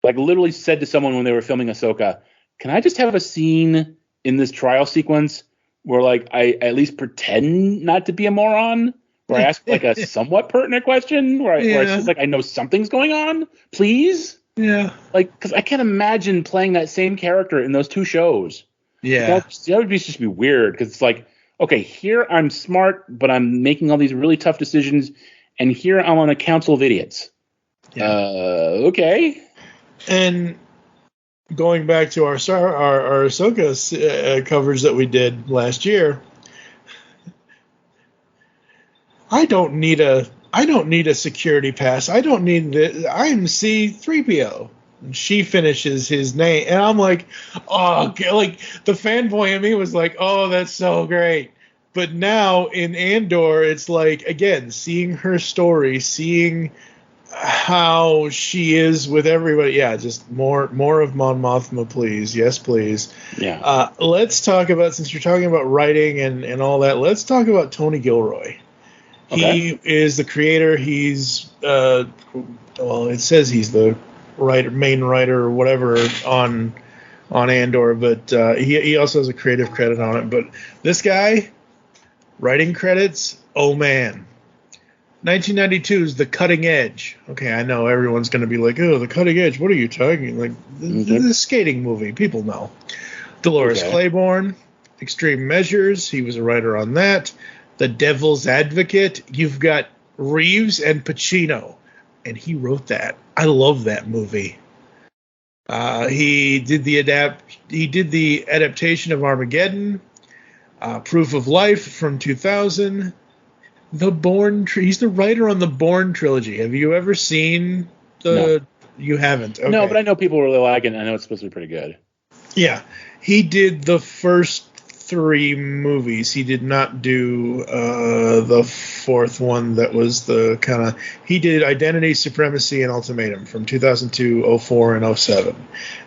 literally said to someone when they were filming Ahsoka, "Can I just have a scene in this trial sequence where I at least pretend not to be a moron, where I ask a somewhat pertinent question, where I feel I know something's going on, please?" Yeah. Because I can't imagine playing that same character in those two shows. Yeah. That would just be weird, because it's okay, here I'm smart, but I'm making all these really tough decisions, and here I'm on a council of idiots. Yeah. Okay. And going back to our Ahsoka coverage that we did last year, I don't need a security pass. I don't need the. I'm C-3PO. And she finishes his name, and I'm like, oh, the fanboy in me was like, oh, that's so great. But now in Andor, it's again, seeing her story, seeing how she is with everybody. Yeah, just more of Mon Mothma, please. Yes, please. Yeah. Let's talk about, since you're talking about writing and all that, let's talk about Tony Gilroy. Okay. He is the creator. He's it says he's the main writer or whatever on Andor, but he also has a creative credit on it. But this guy, writing credits, oh man. 1992 is The Cutting Edge. Okay, I know everyone's going to be like, oh, The Cutting Edge, what are you talking? Like, the skating movie, people know. Dolores Claiborne, Extreme Measures, he was a writer on that. The Devil's Advocate, you've got Reeves and Pacino, and he wrote that. I love that movie. He did the adaptation of Armageddon, Proof of Life from 2000. He's the writer on the Bourne trilogy. Have you ever seen the? No. You haven't. Okay. No, but I know people really like it. And I know it's supposed to be pretty good. Yeah, he did the first 3 movies. He did not do the 4th one. That was the kind of. He did Identity, Supremacy, and Ultimatum from 2002, 04, and 07.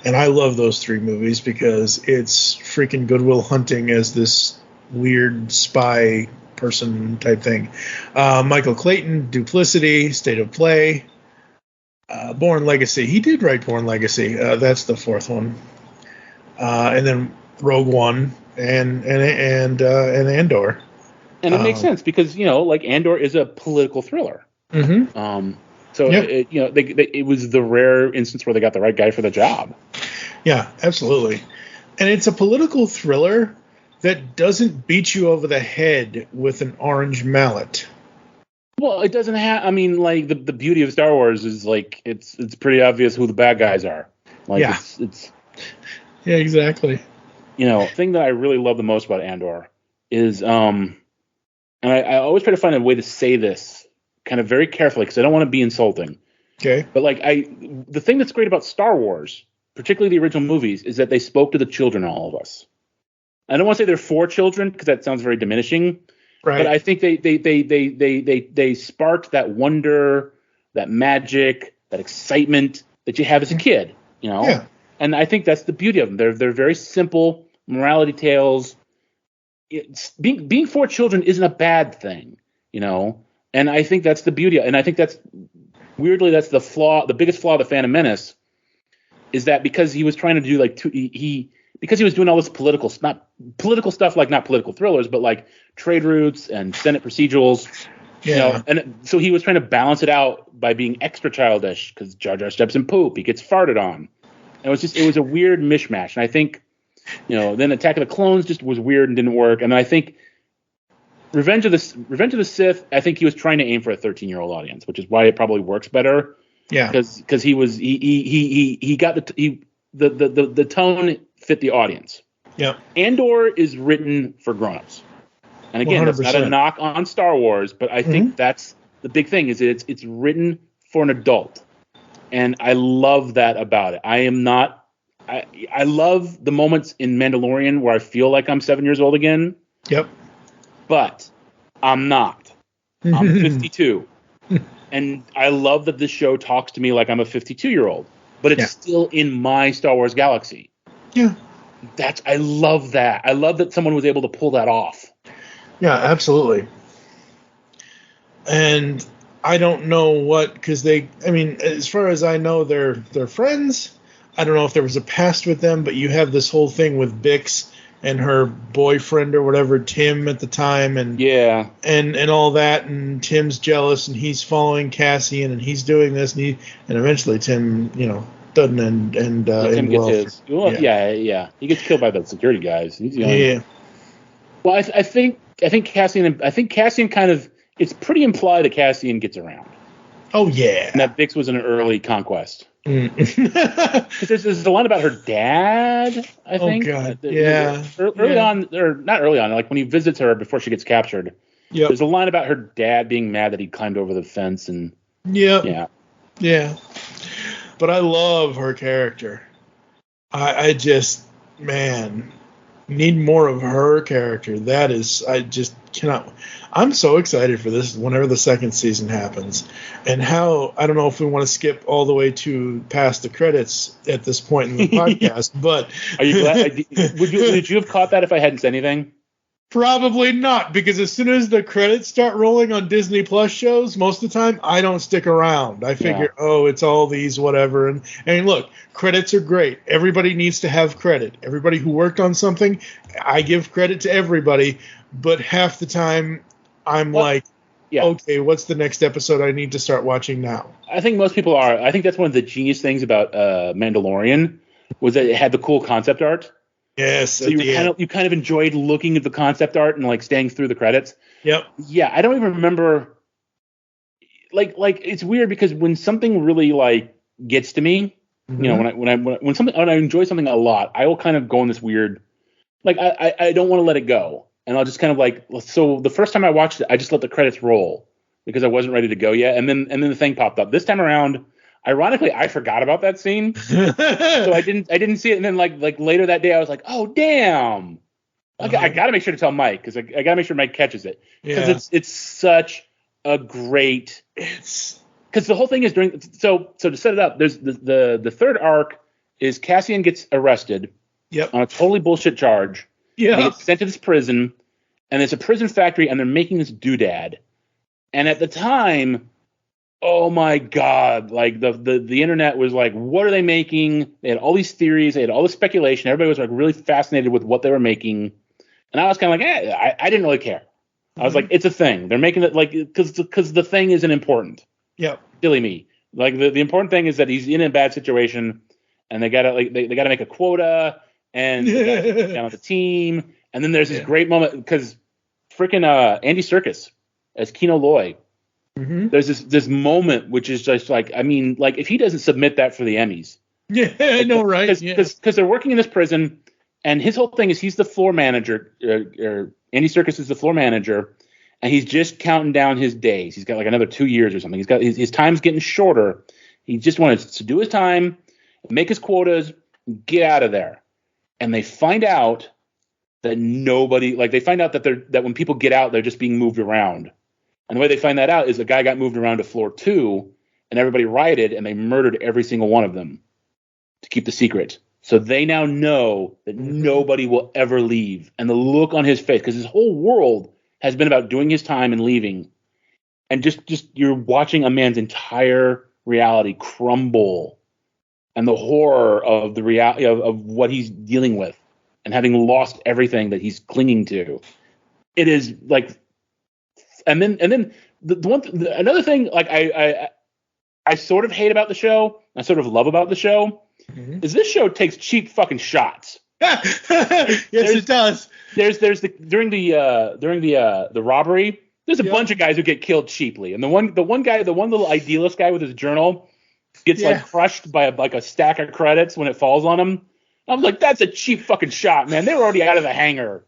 And I love those 3 movies because it's freaking Good Will Hunting as this weird spy person type thing. Michael Clayton, Duplicity, State of Play, Bourne Legacy. He did write Bourne Legacy. That's the 4th one. And then Rogue One and Andor. And it makes sense because like Andor is a political thriller. Mm-hmm. So it was the rare instance where they got the right guy for the job. Yeah, absolutely. And it's a political thriller that doesn't beat you over the head with an orange mallet. Well, it doesn't have. I mean, like the beauty of Star Wars is like it's pretty obvious who the bad guys are. Like, yeah, it's yeah, exactly. The thing that I really love the most about Andor is, and I always try to find a way to say this kind of very carefully because I don't want to be insulting. Okay. But like the thing that's great about Star Wars, particularly the original movies, is that they spoke to the children in all of us. I don't want to say they're for children because that sounds very diminishing. Right. But I think they sparked that wonder, that magic, that excitement that you have as a kid, Yeah. And I think that's the beauty of them. They're very simple morality tales. Being for children isn't a bad thing, And I think that's the beauty. And I think that's weirdly that's the flaw, the biggest flaw of the Phantom Menace, is that because he was trying to do because he was doing all this political stuff, like not political thrillers, but like trade routes and Senate procedurals, and so he was trying to balance it out by being extra childish because Jar Jar steps in poop, he gets farted on. And it was a weird mishmash. And I think, then Attack of the Clones just was weird and didn't work. And then I think Revenge of the Sith, I think he was trying to aim for a 13-year-old audience, which is why it probably works better. Yeah. Because he got the tone fit the audience. Yeah. Andor is written for grown-ups. And again, 100%. That's not a knock on Star Wars, but I think that's the big thing is it's written for an adult. And I love that about it. I love the moments in Mandalorian where I feel like I'm 7 years old again. Yep. But I'm not. I'm 52. And I love that this show talks to me like I'm a 52-year-old. But it's still in my Star Wars galaxy. Yeah. I love that. I love that someone was able to pull that off. Yeah, absolutely. And I don't know because as far as I know, they're friends. I don't know if there was a past with them, but you have this whole thing with Bix and her boyfriend or whatever, Tim at the time, and and all that, and Tim's jealous and he's following Cassian and he's doing this and eventually Tim, doesn't end Tim gets his. Well, yeah. He gets killed by the security guys. He's the only. Yeah. Well, I think Cassian kind of. It's pretty implied that Cassian gets around. Oh yeah. And that Bix was an early conquest. There's a line about her dad, I think. Oh god. Yeah. Early on, or not early on, like when he visits her before she gets captured. Yeah. There's a line about her dad being mad that he climbed over the fence and. Yeah. But I love her character. I just, man, need more of her character. I just cannot. I'm so excited for this whenever the second season happens. And I don't know if we want to skip all the way to past the credits at this point in the podcast, but. Are you glad? Would you have caught that if I hadn't said anything? Probably not, because as soon as the credits start rolling on Disney Plus shows, most of the time I don't stick around. I figure, it's all these whatever. And look, credits are great. Everybody needs to have credit. Everybody who worked on something, I give credit to everybody. But half the time I'm like, Yeah. okay, what's the next episode I need to start watching now? I think most people are. I think that's one of the genius things about Mandalorian was that it had the cool concept art. Yes, So you kind of enjoyed looking at the concept art and like staying through the credits. Yep. Yeah, I don't even remember. Like it's weird because when something really like gets to me, you know, when I enjoy something a lot, I will kind of go in this weird, like I don't want to let it go, and I'll just kind of like. So the first time I watched it, I just let the credits roll because I wasn't ready to go yet, and then the thing popped up. This time around, ironically, I forgot about that scene, so I didn't see it, and then like later that day, I was like, oh damn. Okay, I got to make sure to tell Mike because I got to make sure Mike catches it because it's such a great. Because the whole thing is during. So to set it up, there's the third arc is Cassian gets arrested. Yep. On a totally bullshit charge. Yeah. He gets sent to this prison, and it's a prison factory, and they're making this doodad. And at the time, oh my god, like the internet was like, what are they making? They had all these theories, they had all this speculation. Everybody was like really fascinated with what they were making. And I was kind of like, I didn't really care. I was like, it's a thing. They're making it like because the thing isn't important. Yep. Silly me. Like the important thing is that he's in a bad situation, and they gotta they gotta make a quota, and they gotta get down with the team. And then there's this great moment because freaking Andy Serkis as Kino Loy. There's this moment which is just like, I mean, like if he doesn't submit that for the Emmys. Yeah, I know, right? Because they're working in this prison. And his whole thing is he's the floor manager, or Andy Serkis is the floor manager, and he's just counting down his days. He's got like another 2 years or something. He's got his time's getting shorter. He just wanted to do his time, make his quotas, get out of there. And they find out that that when people get out, they're just being moved around. And the way they find that out is a guy got moved around to floor 2, and everybody rioted, and they murdered every single one of them to keep the secret. So they now know that nobody will ever leave. And the look on his face, because his whole world has been about doing his time and leaving. And just you're watching a man's entire reality crumble. And the horror of the reality of what he's dealing with. And having lost everything that he's clinging to. It is like, and then another thing, like I sort of hate about the show, I sort of love about the show, is this show takes cheap fucking shots. Yes, it does. During the robbery, there's a bunch of guys who get killed cheaply, and the one little idealist guy with his journal gets like crushed by a stack of credits when it falls on him. I was like, that's a cheap fucking shot, man. They were already out of the hangar.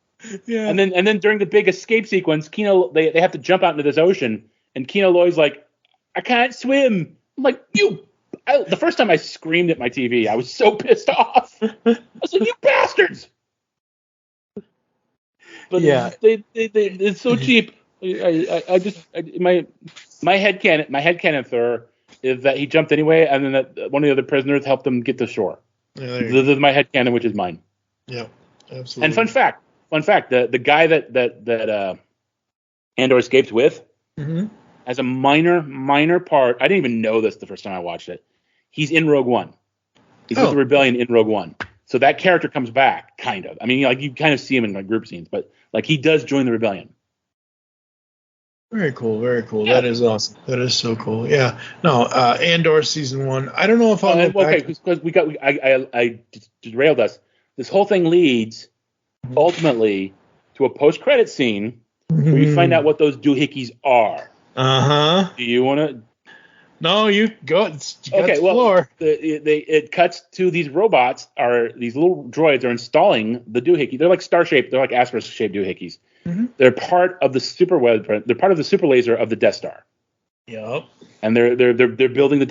Yeah. And then during the big escape sequence, they have to jump out into this ocean, and Kino Loy's like, I can't swim. I'm like, the first time I screamed at my TV, I was so pissed off. I was like, you bastards! But it's so cheap. My headcanon for is that he jumped anyway, and then that one of the other prisoners helped him get to shore. Yeah, this is my headcanon, which is mine. Yeah, absolutely. And fun fact, the guy that Andor escaped with, as a minor part, I didn't even know this the first time I watched it. He's in Rogue One. He's with the Rebellion in Rogue One. So that character comes back, kind of. I mean, like you kind of see him in like group scenes, but like he does join the Rebellion. Very cool, very cool. Yeah. That is awesome. That is so cool. Yeah. No, Andor season 1. I don't know if I'll go back. Okay, because I derailed us. This whole thing leads ultimately to a post-credit scene where you find out what those doohickeys are. Do you want to? No, you go. Okay, well, it cuts to these robots, these little droids are installing the doohickey. They're like star-shaped. They're like asterisk-shaped doohickeys. They're part of the they're part of the super laser of the Death Star. Yep. And they're building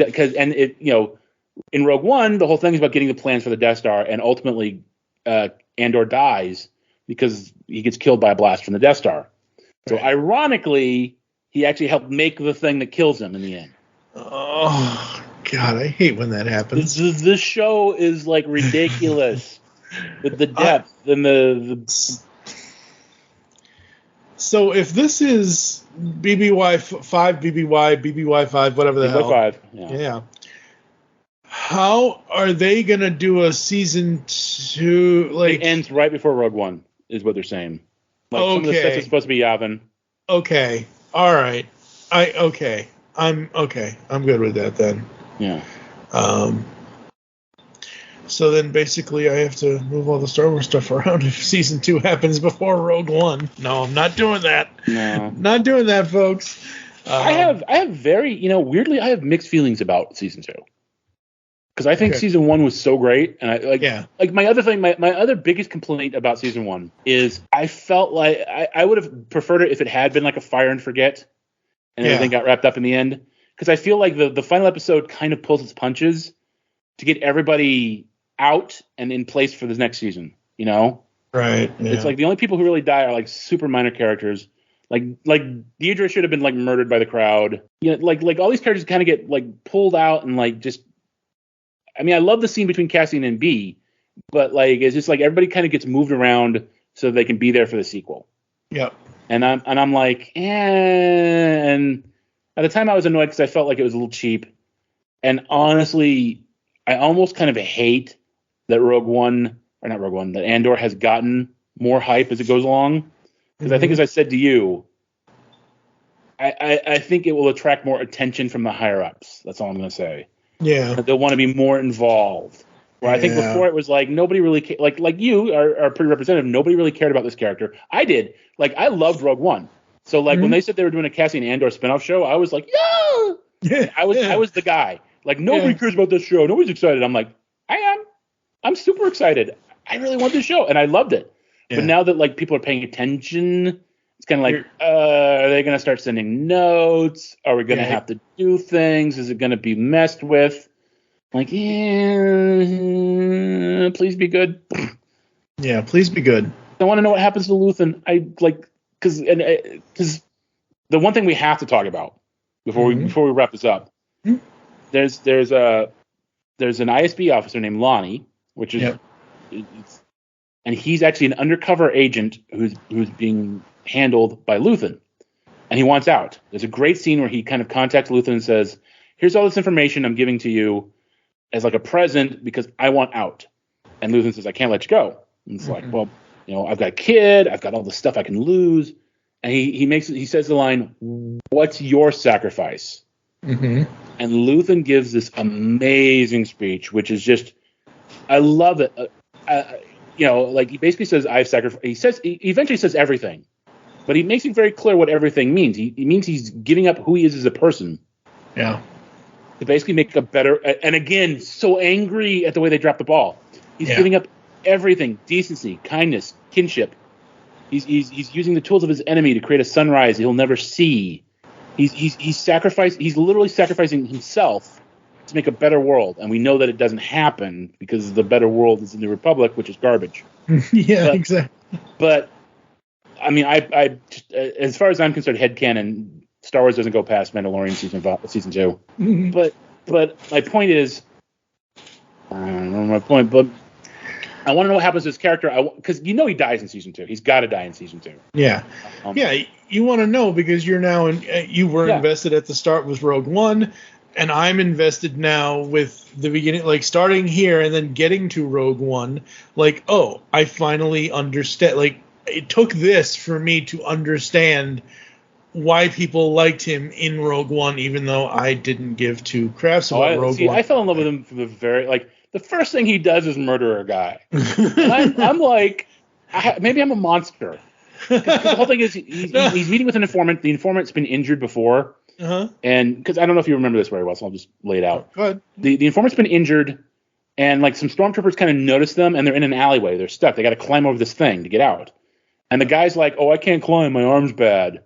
in Rogue One, the whole thing is about getting the plans for the Death Star, and ultimately Andor dies because he gets killed by a blast from the Death Star. So ironically, he actually helped make the thing that kills him in the end. Oh God, I hate when that happens. This show is like ridiculous with the depth and the. So if this is BBY 5, BBY 5, whatever the hell. 5. Yeah. How are they gonna do a season 2? Like it ends right before Rogue One, is what they're saying. Like some of the stuff is supposed to be Yavin. Okay. All right. Okay. I'm good with that then. Yeah. So then basically I have to move all the Star Wars stuff around if season 2 happens before Rogue One. No, I'm not doing that. No. Not doing that, folks. I have very, weirdly, I have mixed feelings about season 2. Because I think season 1 was so great, and my other biggest complaint about season 1 is I felt like I would have preferred it if it had been like a fire and forget, and everything got wrapped up in the end. Because I feel like the final episode kind of pulls its punches to get everybody out and in place for the next season. Right? Yeah. It's like the only people who really die are like super minor characters. Like Deidre should have been like murdered by the crowd. Like all these characters kind of get like pulled out and like just. I mean, I love the scene between Cassian and B, but like it's just like everybody kind of gets moved around so they can be there for the sequel. Yep. And I'm like, and at the time I was annoyed because I felt like it was a little cheap. And honestly, I almost kind of hate that that Andor has gotten more hype as it goes along. Because I think, as I said to you, I think it will attract more attention from the higher ups. That's all I'm going to say. Yeah. They'll want to be more involved. Where I think before it was like nobody really like you are pretty representative. Nobody really cared about this character. I did. Like I loved Rogue One. So like when they said they were doing a Cassian Andor spinoff show, I was like, yeah. I was the guy. Like nobody cares about this show. Nobody's excited. I'm like, I am. I'm super excited. I really want this show, and I loved it. Yeah. But now that like people are paying attention, it's kind of like, are they going to start sending notes? Are we going to have to do things? Is it going to be messed with? Like, please be good. Yeah, please be good. I want to know what happens to Luthen. Because the one thing we have to talk about before we wrap this up, there's an ISB officer named Lonnie, which is, and he's actually an undercover agent who's being handled by Luthen, and he wants out. There's a great scene where he kind of contacts Luthen and says, "Here's all this information I'm giving to you as like a present because I want out." And Luthen says, "I can't let you go." And it's like, well, I've got a kid, I've got all this stuff I can lose. And he says the line, "What's your sacrifice?" And Luthen gives this amazing speech, which is just, I love it. Like he basically says, "I've sacrificed." He eventually says everything, but he makes it very clear what everything means. He means he's giving up who he is as a person. Yeah. To basically make a better, and again, so angry at the way they dropped the ball. He's giving up everything: decency, kindness, kinship. He's using the tools of his enemy to create a sunrise he'll never see. He's literally sacrificing himself to make a better world, and we know that it doesn't happen because the better world is in the Republic, which is garbage. Exactly. But I mean, I as far as I'm concerned, headcanon, Star Wars doesn't go past Mandalorian season 2. But my point is, I don't know my point, but I want to know what happens to his character, because he dies in season 2. He's got to die in season 2. Yeah. You want to know because you're now you were invested at the start with Rogue One, and I'm invested now with the beginning, like starting here and then getting to Rogue One. Like, oh, I finally understand. Like, it took this for me to understand why people liked him in Rogue One, even though I didn't give two craps about Rogue One. I fell in love with him from the first thing he does is murder a guy. And I'm like, maybe I'm a monster. Because the whole thing is he's meeting with an informant. The informant's been injured before. And because I don't know if you remember this very well, so I'll just lay it out. Go ahead. The informant's been injured, and like some stormtroopers kind of notice them, and they're in an alleyway. They're stuck. They got to climb over this thing to get out. And the guy's like, "Oh, I can't climb. My arm's bad."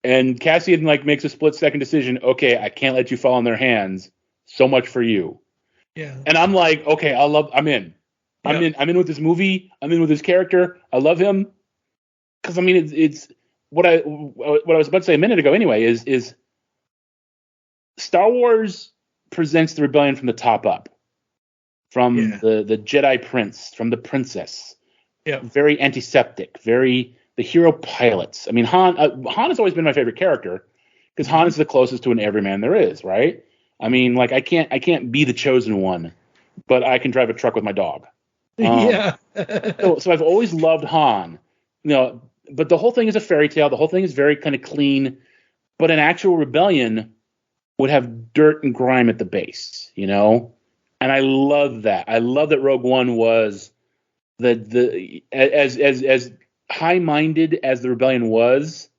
And Cassian like makes a split-second decision. Okay, I can't let you fall in their hands. So much for you. Yeah. And I'm like, okay, I'm in. I'm in with this movie. I'm in with this character. I love him. Because I mean, it's what I was about to say a minute ago. Anyway, is Star Wars presents the rebellion from the top up, from the Jedi Prince, from the princess. Yeah. Very antiseptic. Very the hero pilots. I mean, Han has always been my favorite character because Han is the closest to an everyman there is, right? I mean, like I can't be the chosen one, but I can drive a truck with my dog. So I've always loved Han, but the whole thing is a fairy tale. The whole thing is very kind of clean. but an actual rebellion would have dirt and grime at the base, you know? And I love that. I love that Rogue One was as high-minded as the rebellion was,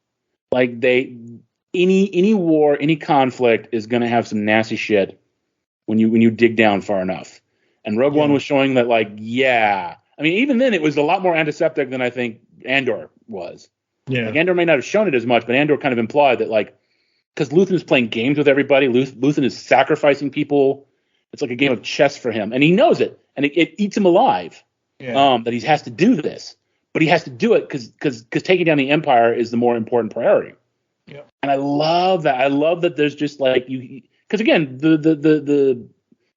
like any war, any conflict is going to have some nasty shit when you dig down far enough. And Rogue One was showing that, like, I mean, even then it was a lot more antiseptic than I think Andor was. Yeah. Like, Andor may not have shown it as much, but Andor kind of implied that, like, because Luthen is playing games with everybody, Luthen is sacrificing people. It's like a game of chess for him, and he knows it, and it eats him alive. Yeah. That he has to do this, but he has to do it because taking down the Empire is the more important priority. Yeah. And I love that. I love that there's just like because again the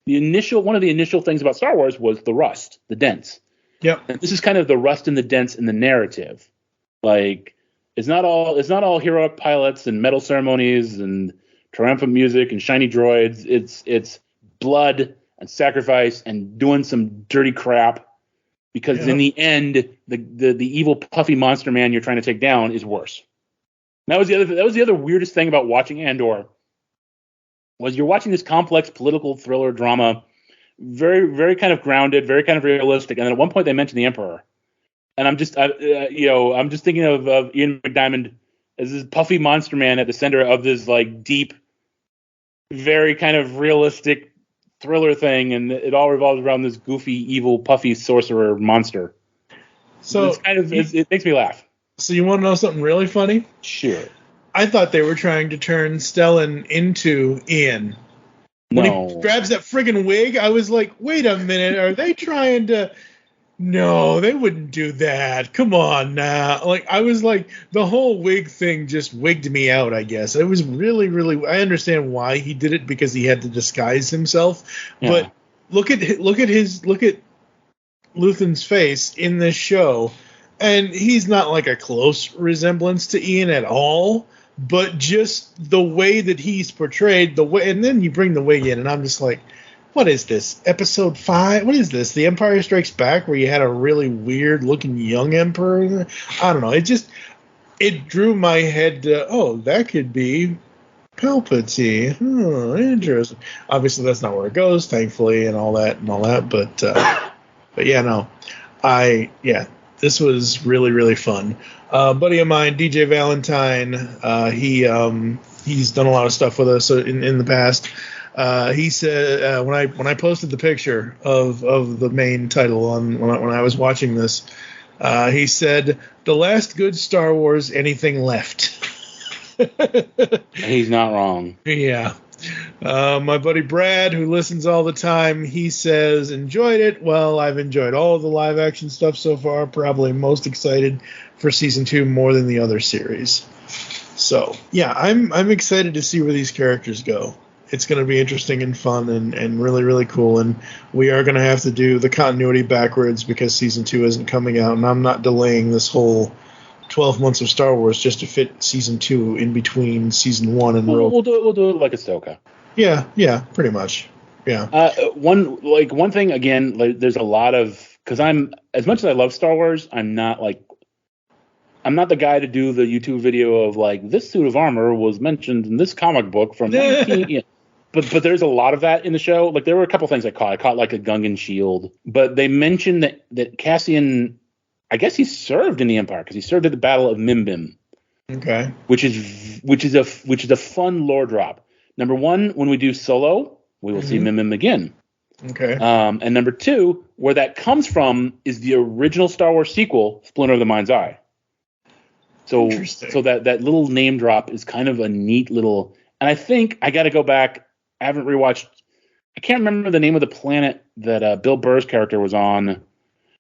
initial one of the initial things about Star Wars was the rust, the dents. Yeah. And this is kind of the rust and the dents in the narrative. Like it's not all heroic pilots and medal ceremonies and triumphant music and shiny droids. It's blood and sacrifice and doing some dirty crap. Because in the end, the evil puffy monster man you're trying to take down is worse. That was the other weirdest thing about watching Andor. Was you're watching this complex political thriller drama, very very kind of grounded, very kind of realistic, and then at one point they mention the Emperor, and I'm just thinking of Ian McDiarmid as this puffy monster man at the center of this like deep, very kind of realistic thriller thing, and it all revolves around this goofy, evil, puffy sorcerer monster. So it's kind of it makes me laugh. So you want to know something really funny? Sure. I thought they were trying to turn Stellan into Ian. When he grabs that friggin' wig, I was like, wait a minute, are they trying to... No, they wouldn't do that. Come on now. Like, I was like, the whole wig thing just wigged me out, I guess. It was really, really... I understand why he did it, because he had to disguise himself. Yeah. But look at Luthen's face in this show, and he's not like a close resemblance to Ian at all. But just the way that he's portrayed, and then you bring the wig in, and I'm just like, what is this? Episode 5? What is this? The Empire Strikes Back, where you had a really weird looking young emperor? I don't know. It drew my head to, that could be Palpatine. Oh, interesting. Obviously, that's not where it goes, thankfully, and all that. But yeah, no. This was really, really fun. Buddy of mine, DJ Valentine, he's done a lot of stuff with us in the past. He said when I posted the picture of the main title when I was watching this, he said, "The last good Star Wars anything left." He's not wrong. Yeah. My buddy Brad, who listens all the time, he says, enjoyed it. Well, I've enjoyed all of the live action stuff so far. Probably most excited for season 2 more than the other series. So, yeah, I'm excited to see where these characters go. It's going to be interesting and fun and really, really cool. And we are going to have to do the continuity backwards because season 2 isn't coming out. And I'm not delaying this whole 12 months of Star Wars just to fit season 2 in between season 1 and We'll do it like Ahsoka. Yeah, pretty much. Yeah. One thing again, like, there's a lot of, because I'm, as much as I love Star Wars, I'm not the guy to do the YouTube video of like, this suit of armor was mentioned in this comic book from 19. Yeah. But there's a lot of that in the show. Like, there were a couple things I caught like a Gungan shield, but they mentioned that Cassian, I guess he served in the Empire because he served at the Battle of Mimbim. Okay. Which is a fun lore drop. Number 1, when we do Solo, we will see Mimbim again. Okay. And number 2, where that comes from is the original Star Wars sequel, Splinter of the Mind's Eye. So that little name drop is kind of a neat little. And I think I got to go back. I haven't rewatched. I can't remember the name of the planet that Bill Burr's character was on,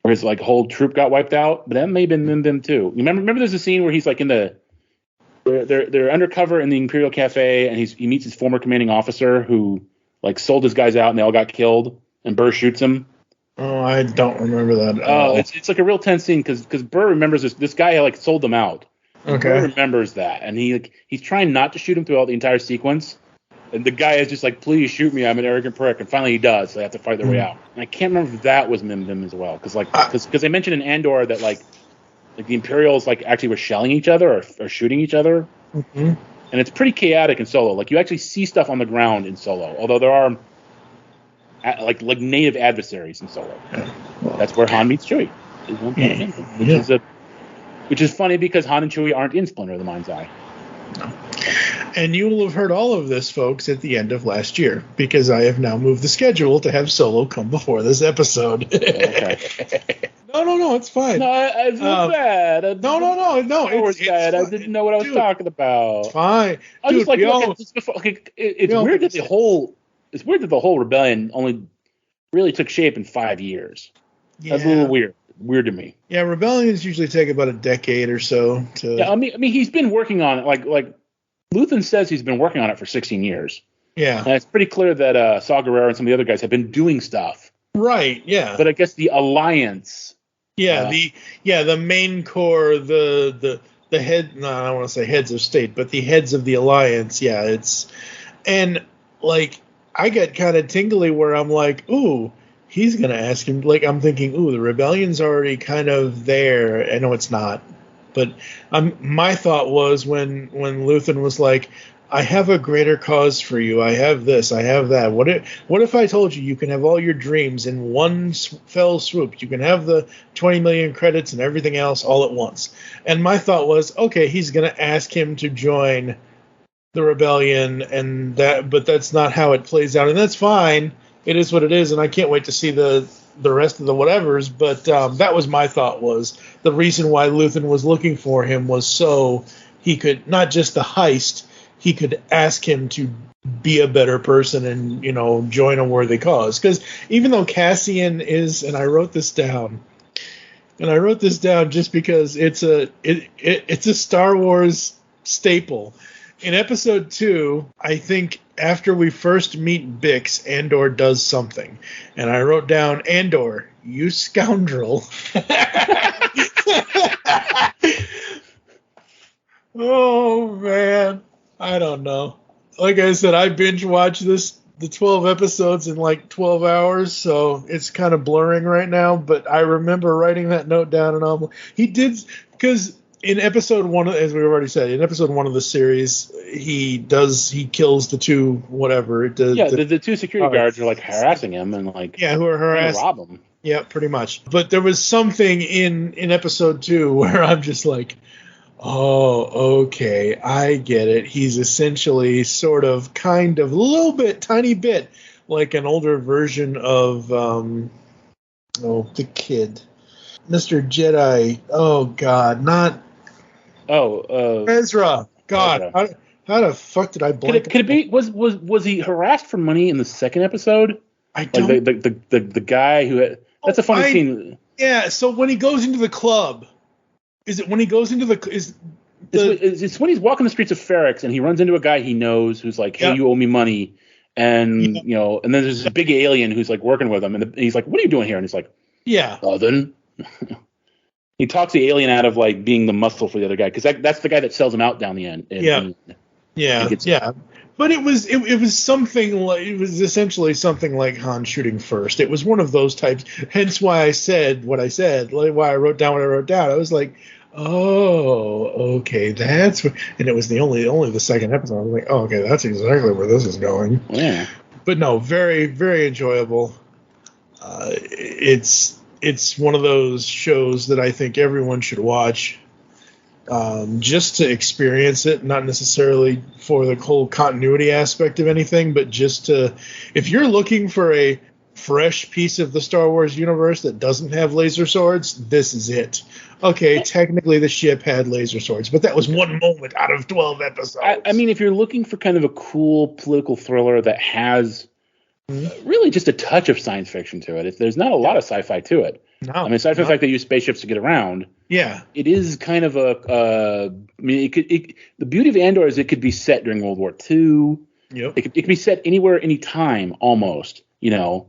where his like whole troop got wiped out. But that may have been Mimbim too. You remember there's a scene where he's like they're undercover in the Imperial Cafe, and he meets his former commanding officer who like sold his guys out, and they all got killed, and Burr shoots him. Oh, I don't remember that. Oh, it's like a real tense scene because Burr remembers this guy like sold them out. Okay. Burr remembers that, and he's trying not to shoot him throughout the entire sequence. And the guy is just like, please shoot me, I'm an arrogant prick. And finally he does, so they have to fight their way out. And I can't remember if that was Mimbim as well. Because they mentioned in Andor that like the Imperials like actually were shelling each other or shooting each other. Mm-hmm. and it's pretty chaotic in Solo. Like you actually see stuff on the ground in Solo, although there are like native adversaries in Solo. That's where Han meets Chewie, which is funny because Han and Chewie aren't in Splinter of the Mind's Eye. And you will have heard all of this, folks, at the end of last year, because I have now moved the schedule to have Solo come before this episode. Okay. No, it's fine. No, I feel bad. No. It's bad. I didn't know what I was talking about. Fine. I was just like, look at this before. It's weird that the whole rebellion only really took shape in 5 years. Yeah. That's a little weird to me. Yeah, rebellions usually take about a decade or so to. Yeah, I mean, he's been working on it. Like Luthen says, he's been working on it for 16 years. Yeah, and it's pretty clear that Saw Gerrera and some of the other guys have been doing stuff. Right. Yeah. But I guess the alliance. Yeah. The main core, the head. No, I don't want to say heads of state, but the heads of the alliance. Yeah, and like I get kind of tingly where I'm like, ooh. He's going to ask him, like, I'm thinking, ooh, the rebellion's already kind of there. I know it's not. But my thought was when Luthen was like, I have a greater cause for you. I have this. I have that. What if I told you can have all your dreams in one fell swoop? You can have the 20 million credits and everything else all at once. And my thought was, okay, he's going to ask him to join the rebellion, but that's not how it plays out. And that's fine. It is what it is, and I can't wait to see the rest of the whatevers. But that was my thought, was the reason why Luthen was looking for him was so he could, not just the heist, he could ask him to be a better person and, join a worthy cause. Because even though Cassian is, and I wrote this down just because it's a Star Wars staple. In episode 2, I think after we first meet Bix, Andor does something. And I wrote down, Andor, you scoundrel. Oh, man. I don't know. Like I said, I binge watched the 12 episodes in like 12 hours, so it's kind of blurring right now. But I remember writing that note down, and he did, because in episode 1, as we've already said, in episode 1 of the series, he kills the two whatever. The two security guards are like harassing him and like who are harassing, rob him. Yeah, pretty much. But there was something in episode 2 where I'm just like, oh, okay, I get it. He's essentially sort of, kind of, a little bit, tiny bit like an older version of the kid, Mr. Jedi. Oh God, not. Ezra. God, Ezra. How the fuck did I blank? Could it be? Was he harassed for money in the second episode? I don't. Like the guy who had, that's a funny scene. Yeah. So when he goes into the club, is it when he goes into it's when he's walking the streets of Ferrix and he runs into a guy he knows who's like, hey, you owe me money, and and then there's a big alien who's like working with him, and he's like, what are you doing here? And he's like, nothing. He talks the alien out of like being the muscle for the other guy, because that's the guy that sells him out down the end. But it was something like, it was essentially something like Han shooting first. It was one of those types. Hence why I said what I said. Like why I wrote down what I wrote down. I was like, oh, okay, that's what, and it was only the second episode. I was like, oh, okay, that's exactly where this is going. Yeah. But no, very, very enjoyable. It's one of those shows that I think everyone should watch, just to experience it, not necessarily for the whole continuity aspect of anything, but just to, if you're looking for a fresh piece of the Star Wars universe that doesn't have laser swords, this is it. Okay, technically the ship had laser swords, but that was one moment out of 12 episodes. I mean, if you're looking for kind of a cool political thriller that has really just a touch of science fiction to it, there's not a lot of sci-fi to it. No, I mean, aside from the fact they use spaceships to get around, it is kind of a. I mean, the beauty of Andor is it could be set during World War II. Yep. It could be set anywhere, anytime, almost. And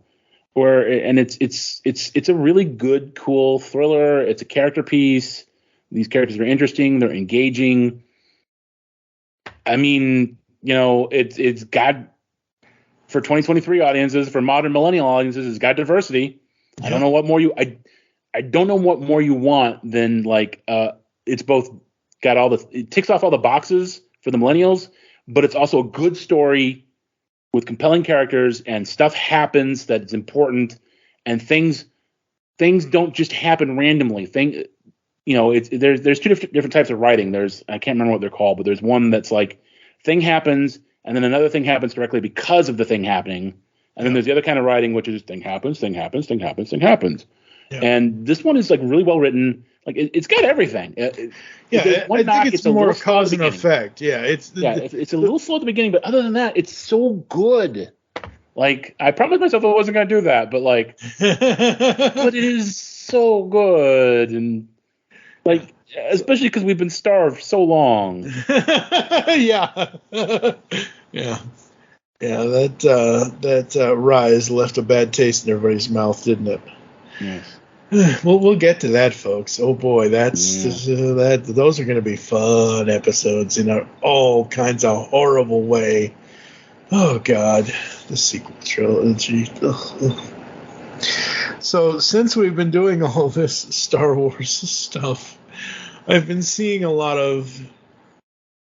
it's a really good, cool thriller. It's a character piece. These characters are interesting. They're engaging. I mean, it's got, for 2023 audiences, for modern millennial audiences, it's got diversity. I don't know what more I don't know what more you want than like it's both got it ticks off all the boxes for the millennials, but it's also a good story with compelling characters, and stuff happens that is important, and things don't just happen randomly. There's two different types of writing. I can't remember what they're called, but there's one that's like thing happens, and then another thing happens directly because of the thing happening. And then there's the other kind of writing, which is thing happens, thing happens, thing happens, thing happens. Yeah. And this one is like really well written. Like it's got everything. I think it's more cause and effect. Yeah, it's a little slow at the beginning, but other than that, it's so good. Like I promised myself I wasn't going to do that, but like, but it is so good, and like especially because we've been starved so long. Yeah. That rise left a bad taste in everybody's mouth, didn't it? Yes. Well, we'll get to that, folks. Oh boy, those are going to be fun episodes in all kinds of horrible way. Oh God, the sequel trilogy. Ugh. So since we've been doing all this Star Wars stuff, I've been seeing a lot of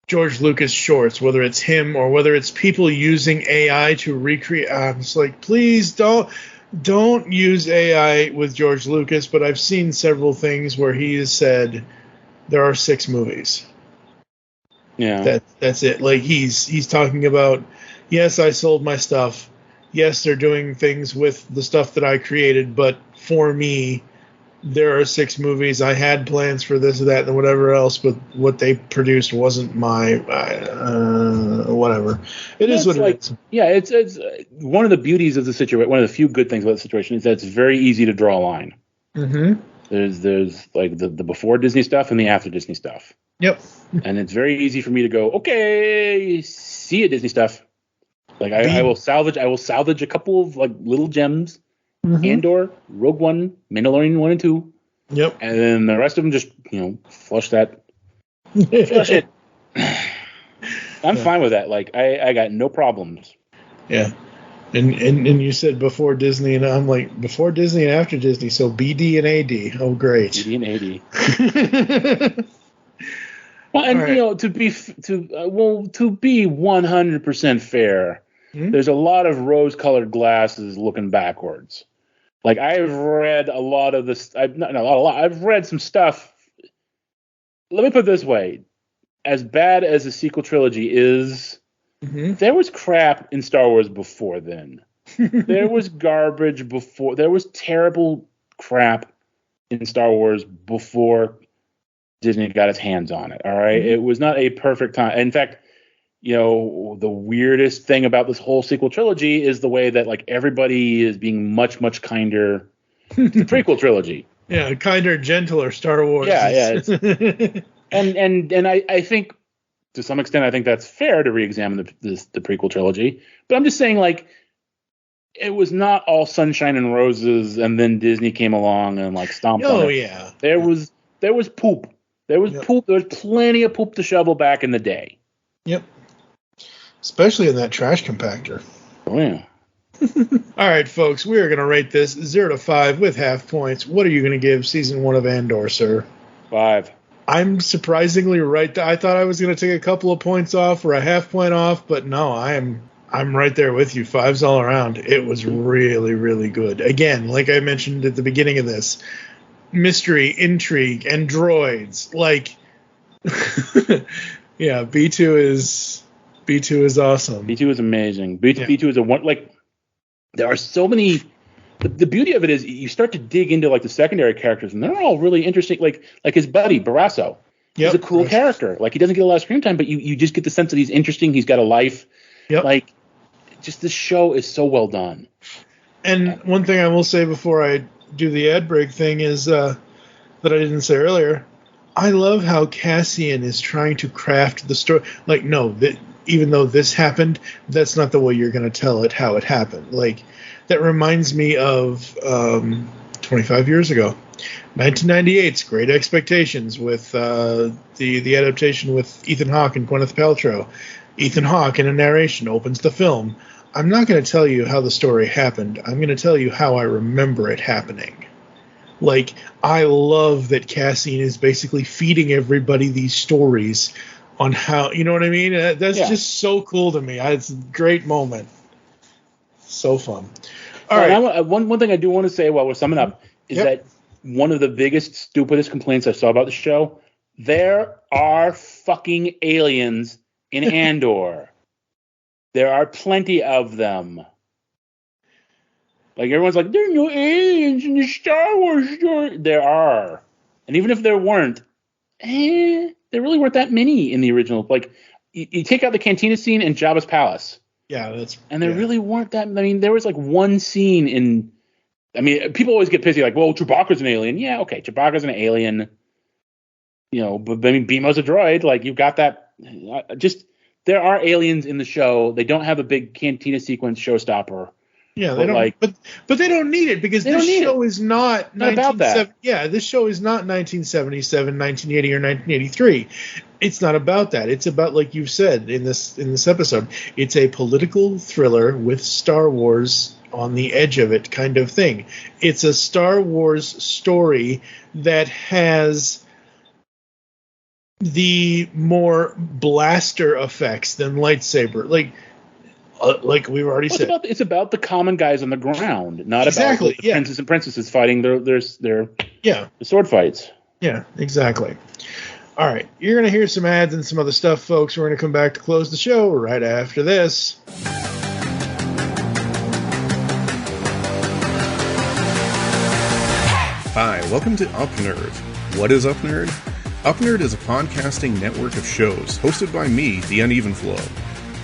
George Lucas shorts, whether it's him or whether it's people using AI to recreate. I'm just like, please don't use AI with George Lucas. But I've seen several things where he has said there are 6 movies. Yeah, that's it. Like he's talking about, yes, I sold my stuff. Yes, they're doing things with the stuff that I created, but for me, there are 6 movies. I had plans for this or that and whatever else, but what they produced wasn't my whatever. It is what it is. Yeah, it's one of the beauties of the situation. One of the few good things about the situation is that it's very easy to draw a line. Mm-hmm. There's like the before Disney stuff and the after Disney stuff. Yep. And it's very easy for me to go, okay, see it, Disney stuff. Like I will salvage a couple of like little gems. Mm-hmm. Andor, Rogue One, Mandalorian 1 and 2. Yep. And then the rest of them just, flush that. Flush it. I'm fine with that. Like, I got no problems. Yeah. And you said before Disney, and I'm like, before Disney and after Disney, so BD and AD. Oh, great. BD and AD. Well, and, right. To be 100% fair, there's a lot of rose-colored glasses looking backwards. Like I've read a lot of this. I've read some stuff. Let me put it this way: as bad as the sequel trilogy is, there was crap in Star Wars before then. There was garbage before. There was terrible crap in Star Wars before Disney got its hands on it. All right, it was not a perfect time. In fact, the weirdest thing about this whole sequel trilogy is the way that like everybody is being much, much kinder to the prequel trilogy. Yeah, kinder, gentler Star Wars. Yeah. And I think to some extent, I think that's fair to re-examine the prequel trilogy. But I'm just saying, like, it was not all sunshine and roses, and then Disney came along and like stomped on it. Oh yeah. There was poop. There was poop. There was plenty of poop to shovel back in the day. Yep. Especially in that trash compactor. Oh, yeah. All right, folks, we are going to rate this 0 to 5 with half points. What are you going to give season 1 of Andor, sir? 5. I'm surprisingly right. I thought I was going to take a couple of points off or a half point off, but no, I'm right there with you. 5s all around. It was really, really good. Again, like I mentioned at the beginning of this, mystery, intrigue, and droids. Like, yeah, B2 is awesome. B2 is amazing. B2 is there are so many. The beauty of it is you start to dig into like the secondary characters, and they're all really interesting. Like his buddy Barrasso, he's a cool character. Like he doesn't get a lot of screen time, but you just get the sense that he's interesting. He's got a life. Yep. Like, just this show is so well done. And one thing I will say before I do the ad break thing is that I didn't say earlier. I love how Cassian is trying to craft the story. Like, no, even though this happened, that's not the way you're going to tell it how it happened. Like, that reminds me of 25 years ago, 1998's Great Expectations with the adaptation with Ethan Hawke and Gwyneth Paltrow. Ethan Hawke, in a narration, opens the film. I'm not going to tell you how the story happened. I'm going to tell you how I remember it happening. Like, I love that Cassian is basically feeding everybody these stories on how, you know what I mean? That's just so cool to me. It's a great moment. So fun. All right. One thing I do want to say while we're summing up is that one of the biggest, stupidest complaints I saw about the show, there are fucking aliens in Andor. There are plenty of them. Like, everyone's like, there are no aliens in the Star Wars story. There are. And even if there weren't, there really weren't that many in the original. Like, you take out the cantina scene in Jabba's palace. Yeah, and there really weren't that. I mean, there was like one scene in. I mean, people always get pissy, like, well, Chewbacca's an alien. Yeah, okay, Chewbacca's an alien. You know, but I mean, BMO's a droid. Like, you've got that. Just there are aliens in the show. They don't have a big cantina sequence showstopper. Yeah, they don't. Like, but they don't need it because this show is not about that. Yeah, this show is not 1977, 1980, or 1983. It's not about that. It's about, like you've said in this episode, it's a political thriller with Star Wars on the edge of it kind of thing. It's a Star Wars story that has the more blaster effects than lightsaber. Like we've already said, it's about the common guys on the ground, not about the princes and princesses fighting their sword fights. Yeah, exactly. All right, you're going to hear some ads and some other stuff, folks. We're going to come back to close the show right after this. Hi, welcome to Up Nerd. What is Up Nerd? Up Nerd is a podcasting network of shows hosted by me, The Uneven Flow.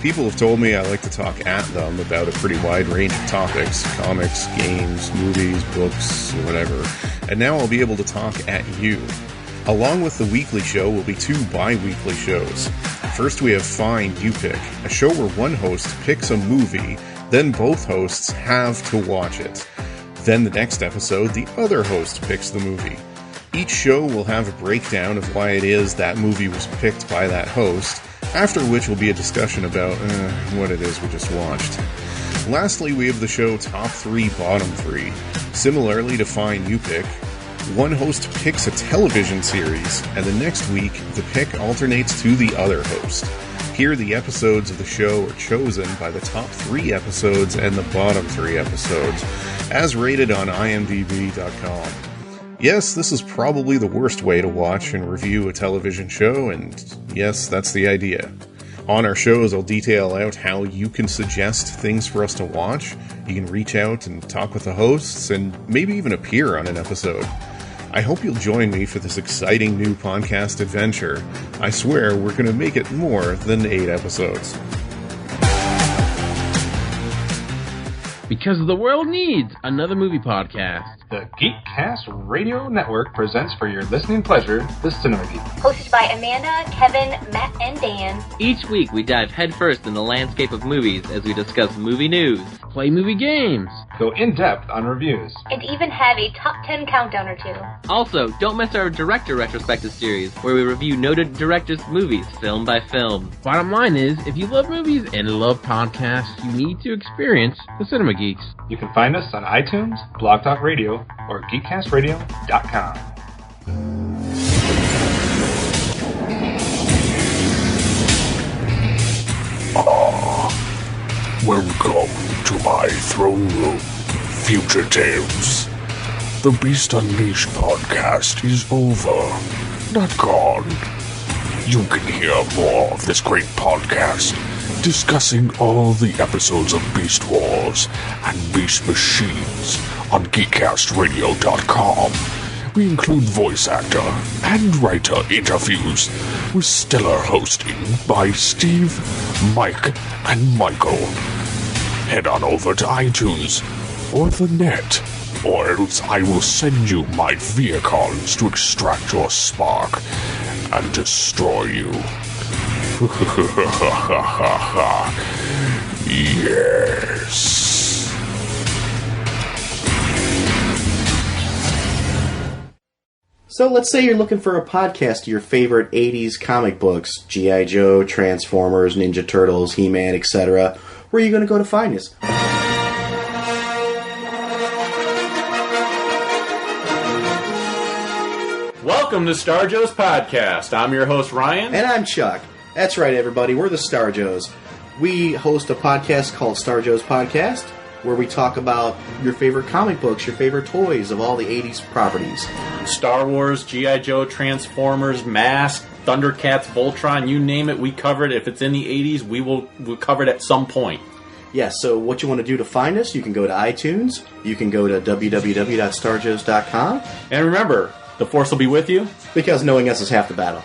People have told me I like to talk at them about a pretty wide range of topics, comics, games, movies, books, whatever, and now I'll be able to talk at you. Along with the weekly show will be 2 bi-weekly shows. First we have Find You Pick, a show where one host picks a movie, then both hosts have to watch it. Then the next episode, the other host picks the movie. Each show will have a breakdown of why it is that movie was picked by that host, after which will be a discussion about what it is we just watched. Lastly, we have the show Top 3, Bottom 3. Similarly to Find You Pick, one host picks a television series, and the next week, the pick alternates to the other host. Here, the episodes of the show are chosen by the top 3 episodes and the bottom 3 episodes, as rated on imdb.com. Yes, this is probably the worst way to watch and review a television show, and yes, that's the idea. On our shows, I'll detail out how you can suggest things for us to watch. You can reach out and talk with the hosts, and maybe even appear on an episode. I hope you'll join me for this exciting new podcast adventure. I swear we're going to make it more than 8 episodes. Because the world needs another movie podcast. The Geekcast Radio Network presents for your listening pleasure the Cinema Geek. Hosted by Amanda, Kevin, Matt, and Dan. Each week we dive headfirst in the landscape of movies as we discuss movie news, play movie games, go in-depth on reviews, and even have a top 10 countdown or 2. Also, don't miss our director retrospective series, where we review noted directors' movies, film by film. Bottom line is, if you love movies and love podcasts, you need to experience the Cinema Geeks. You can find us on iTunes, Blog Talk Radio, or geekcastradio.com. Welcome to my throne room, Future Tales. The Beast Unleashed podcast is over, not gone. You can hear more of this great podcast, discussing all the episodes of Beast Wars and Beast Machines on geekcastradio.com. We include voice actor and writer interviews with stellar hosting by Steve, Mike, and Michael. Head on over to iTunes or the net, or else I will send you my vehicles to extract your spark and destroy you. Yes. So let's say you're looking for a podcast of your favorite 80s comic books, G.I. Joe, Transformers, Ninja Turtles, He-Man, etc. Where are you going to go to find us? Welcome to Star Joe's podcast. I'm your host, Ryan. And I'm Chuck. That's right, everybody. We're the Star Joes. We host a podcast called Star Joe's Podcast, where we talk about your favorite comic books, your favorite toys of all the 80s properties. Star Wars, G.I. Joe, Transformers, Mask, Thundercats, Voltron, you name it, we cover it. If it's in the 80s, we'll cover it at some point. Yes, so what you want to do to find us, you can go to iTunes, you can go to www.starjoes.com. And remember, the Force will be with you. Because knowing us is half the battle.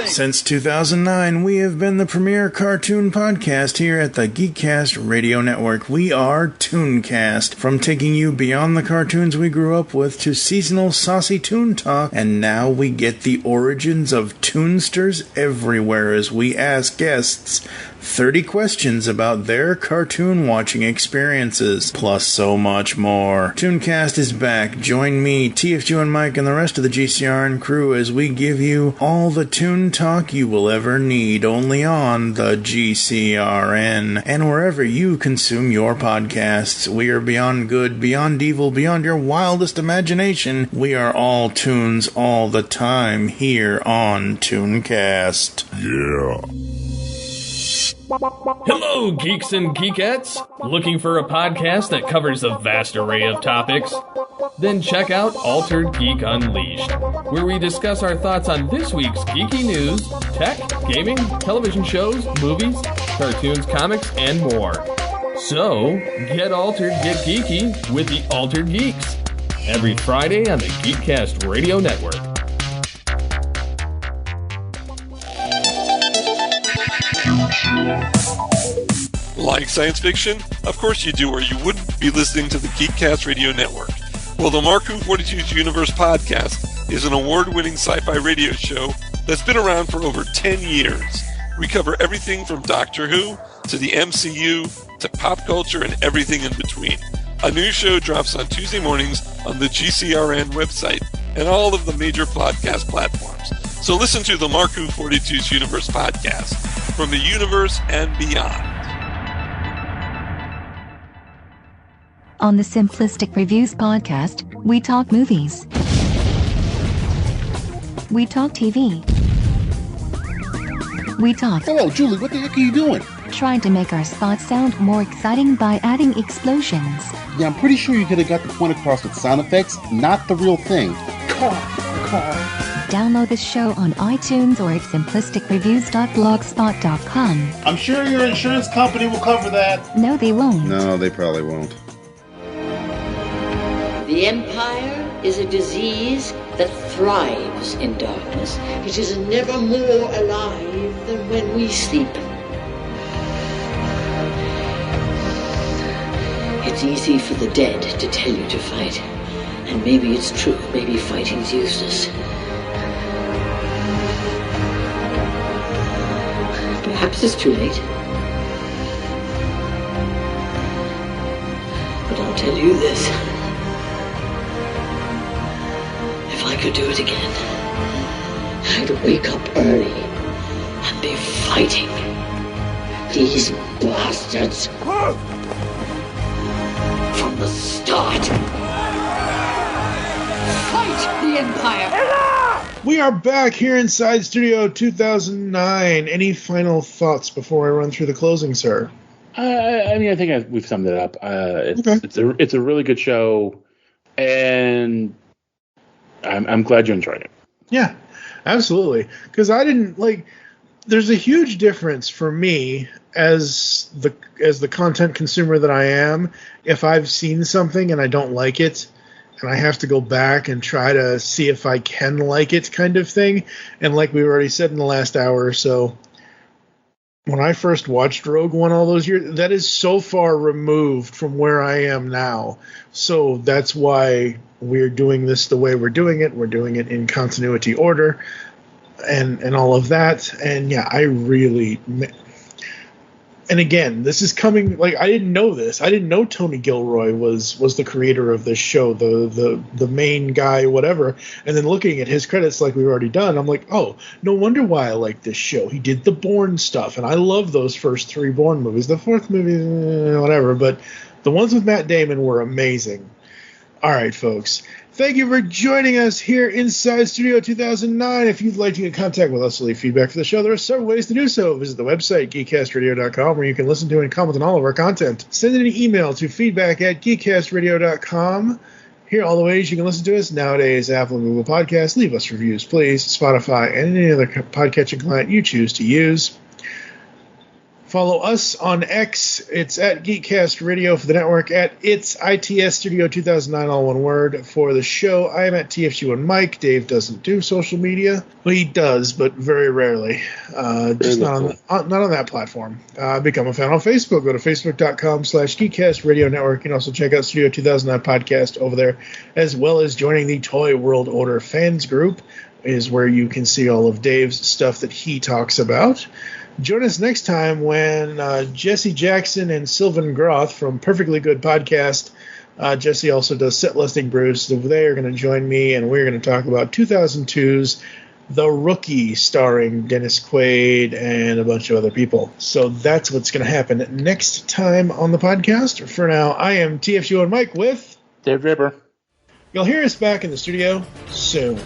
Since 2009, we have been the premier cartoon podcast here at the Geekcast Radio Network. We are Tooncast, from taking you beyond the cartoons we grew up with to seasonal saucy toon talk, and now we get the origins of toonsters everywhere as we ask guests 30 questions about their cartoon watching experiences, plus so much more. Tooncast is back. Join me, TFG1Mike, and the rest of the GCRN crew as we give you all the toon talk you will ever need, only on the GCRN and wherever you consume your podcasts. We are beyond good, beyond evil, beyond your wildest imagination. We are all tunes all the time here on Tooncast. Yeah. Hello, geeks and geekettes! Looking for a podcast that covers a vast array of topics? Then check out Altered Geek Unleashed, where we discuss our thoughts on this week's geeky news, tech, gaming, television shows, movies, cartoons, comics, and more. So, get altered, get geeky with the Altered Geeks, every Friday on the Geekcast Radio Network. Like science fiction? Of course you do, or you wouldn't be listening to the Geekcast Radio Network. Well, the Mark Who 42's Universe podcast is an award-winning sci-fi radio show that's been around for over 10 years. We cover everything from Doctor Who to the MCU to pop culture and everything in between. A new show drops on Tuesday mornings on the GCRN website and all of the major podcast platforms. So listen to the Mark Who 42's Universe podcast from the universe and beyond. On the Simplistic Reviews podcast, we talk movies. We talk TV. We talk... Hello, Julie, what the heck are you doing? Trying to make our spots sound more exciting by adding explosions. Yeah, I'm pretty sure you could have got the point across with sound effects, not the real thing. Car. Download the show on iTunes or at simplisticreviews.blogspot.com. I'm sure your insurance company will cover that. No, they won't. No, they probably won't. The Empire is a disease that thrives in darkness. It is never more alive than when we sleep. It's easy for the dead to tell you to fight. And maybe it's true. Maybe fighting's useless. Perhaps it's too late. But I'll tell you this. If I could do it again, I'd wake up early and be fighting these bastards from the start. Fight the Empire! We are back here inside Studio 2009. Any final thoughts before I run through the closing, sir? I think we've summed it up. It's a really good show, and I'm glad you enjoyed it. Yeah, absolutely. Because I didn't there's a huge difference for me as the content consumer that I am. If I've seen something and I don't like it, and I have to go back and try to see if I can like it, kind of thing. And like we already said in the last hour or so, when I first watched Rogue One all those years, that is so far removed from where I am now. So that's why we're doing this the way we're doing it. We're doing it in continuity order and all of that. And yeah, I really... And again, this is coming, I didn't know this. I didn't know Tony Gilroy was the creator of this show, the main guy, whatever. And then looking at his credits like we've already done, I'm like, oh, no wonder why I like this show. He did the Bourne stuff, and I love those first three Bourne movies. The fourth movie, whatever, but The ones with Matt Damon were amazing. All right, folks. Thank you for joining us here inside Studio 2009. If you'd like to get in contact with us to leave feedback for the show, there are several ways to do so. Visit the website, geekcastradio.com, where you can listen to and comment on all of our content. Send an email to feedback@geekcastradio.com. Here are all the ways you can listen to us nowadays: Apple and Google Podcasts. Leave us reviews, please. Spotify and any other podcatching client you choose to use. Follow us on X. It's at Geekcast Radio for the network, at It's ITS Studio 2009, all one word. For the show, I am at TFG1Mike. Dave doesn't do social media. Well, he does, but very rarely. Just not on that platform. Become a fan on Facebook. Go to facebook.com/Geekcast Radio Network. You can also check out Studio 2009 podcast over there, as well as joining the Toy World Order fans group, is where you can see all of Dave's stuff that he talks about. Join us next time when Jesse Jackson and Sylvan Groth from Perfectly Good Podcast. Jesse also does Set Listing Brews. So they are going to join me, and we're going to talk about 2002's The Rookie, starring Dennis Quaid and a bunch of other people. So that's what's going to happen next time on the podcast. For now, I am TFG1Mike with David Draper. You'll hear us back in the studio soon.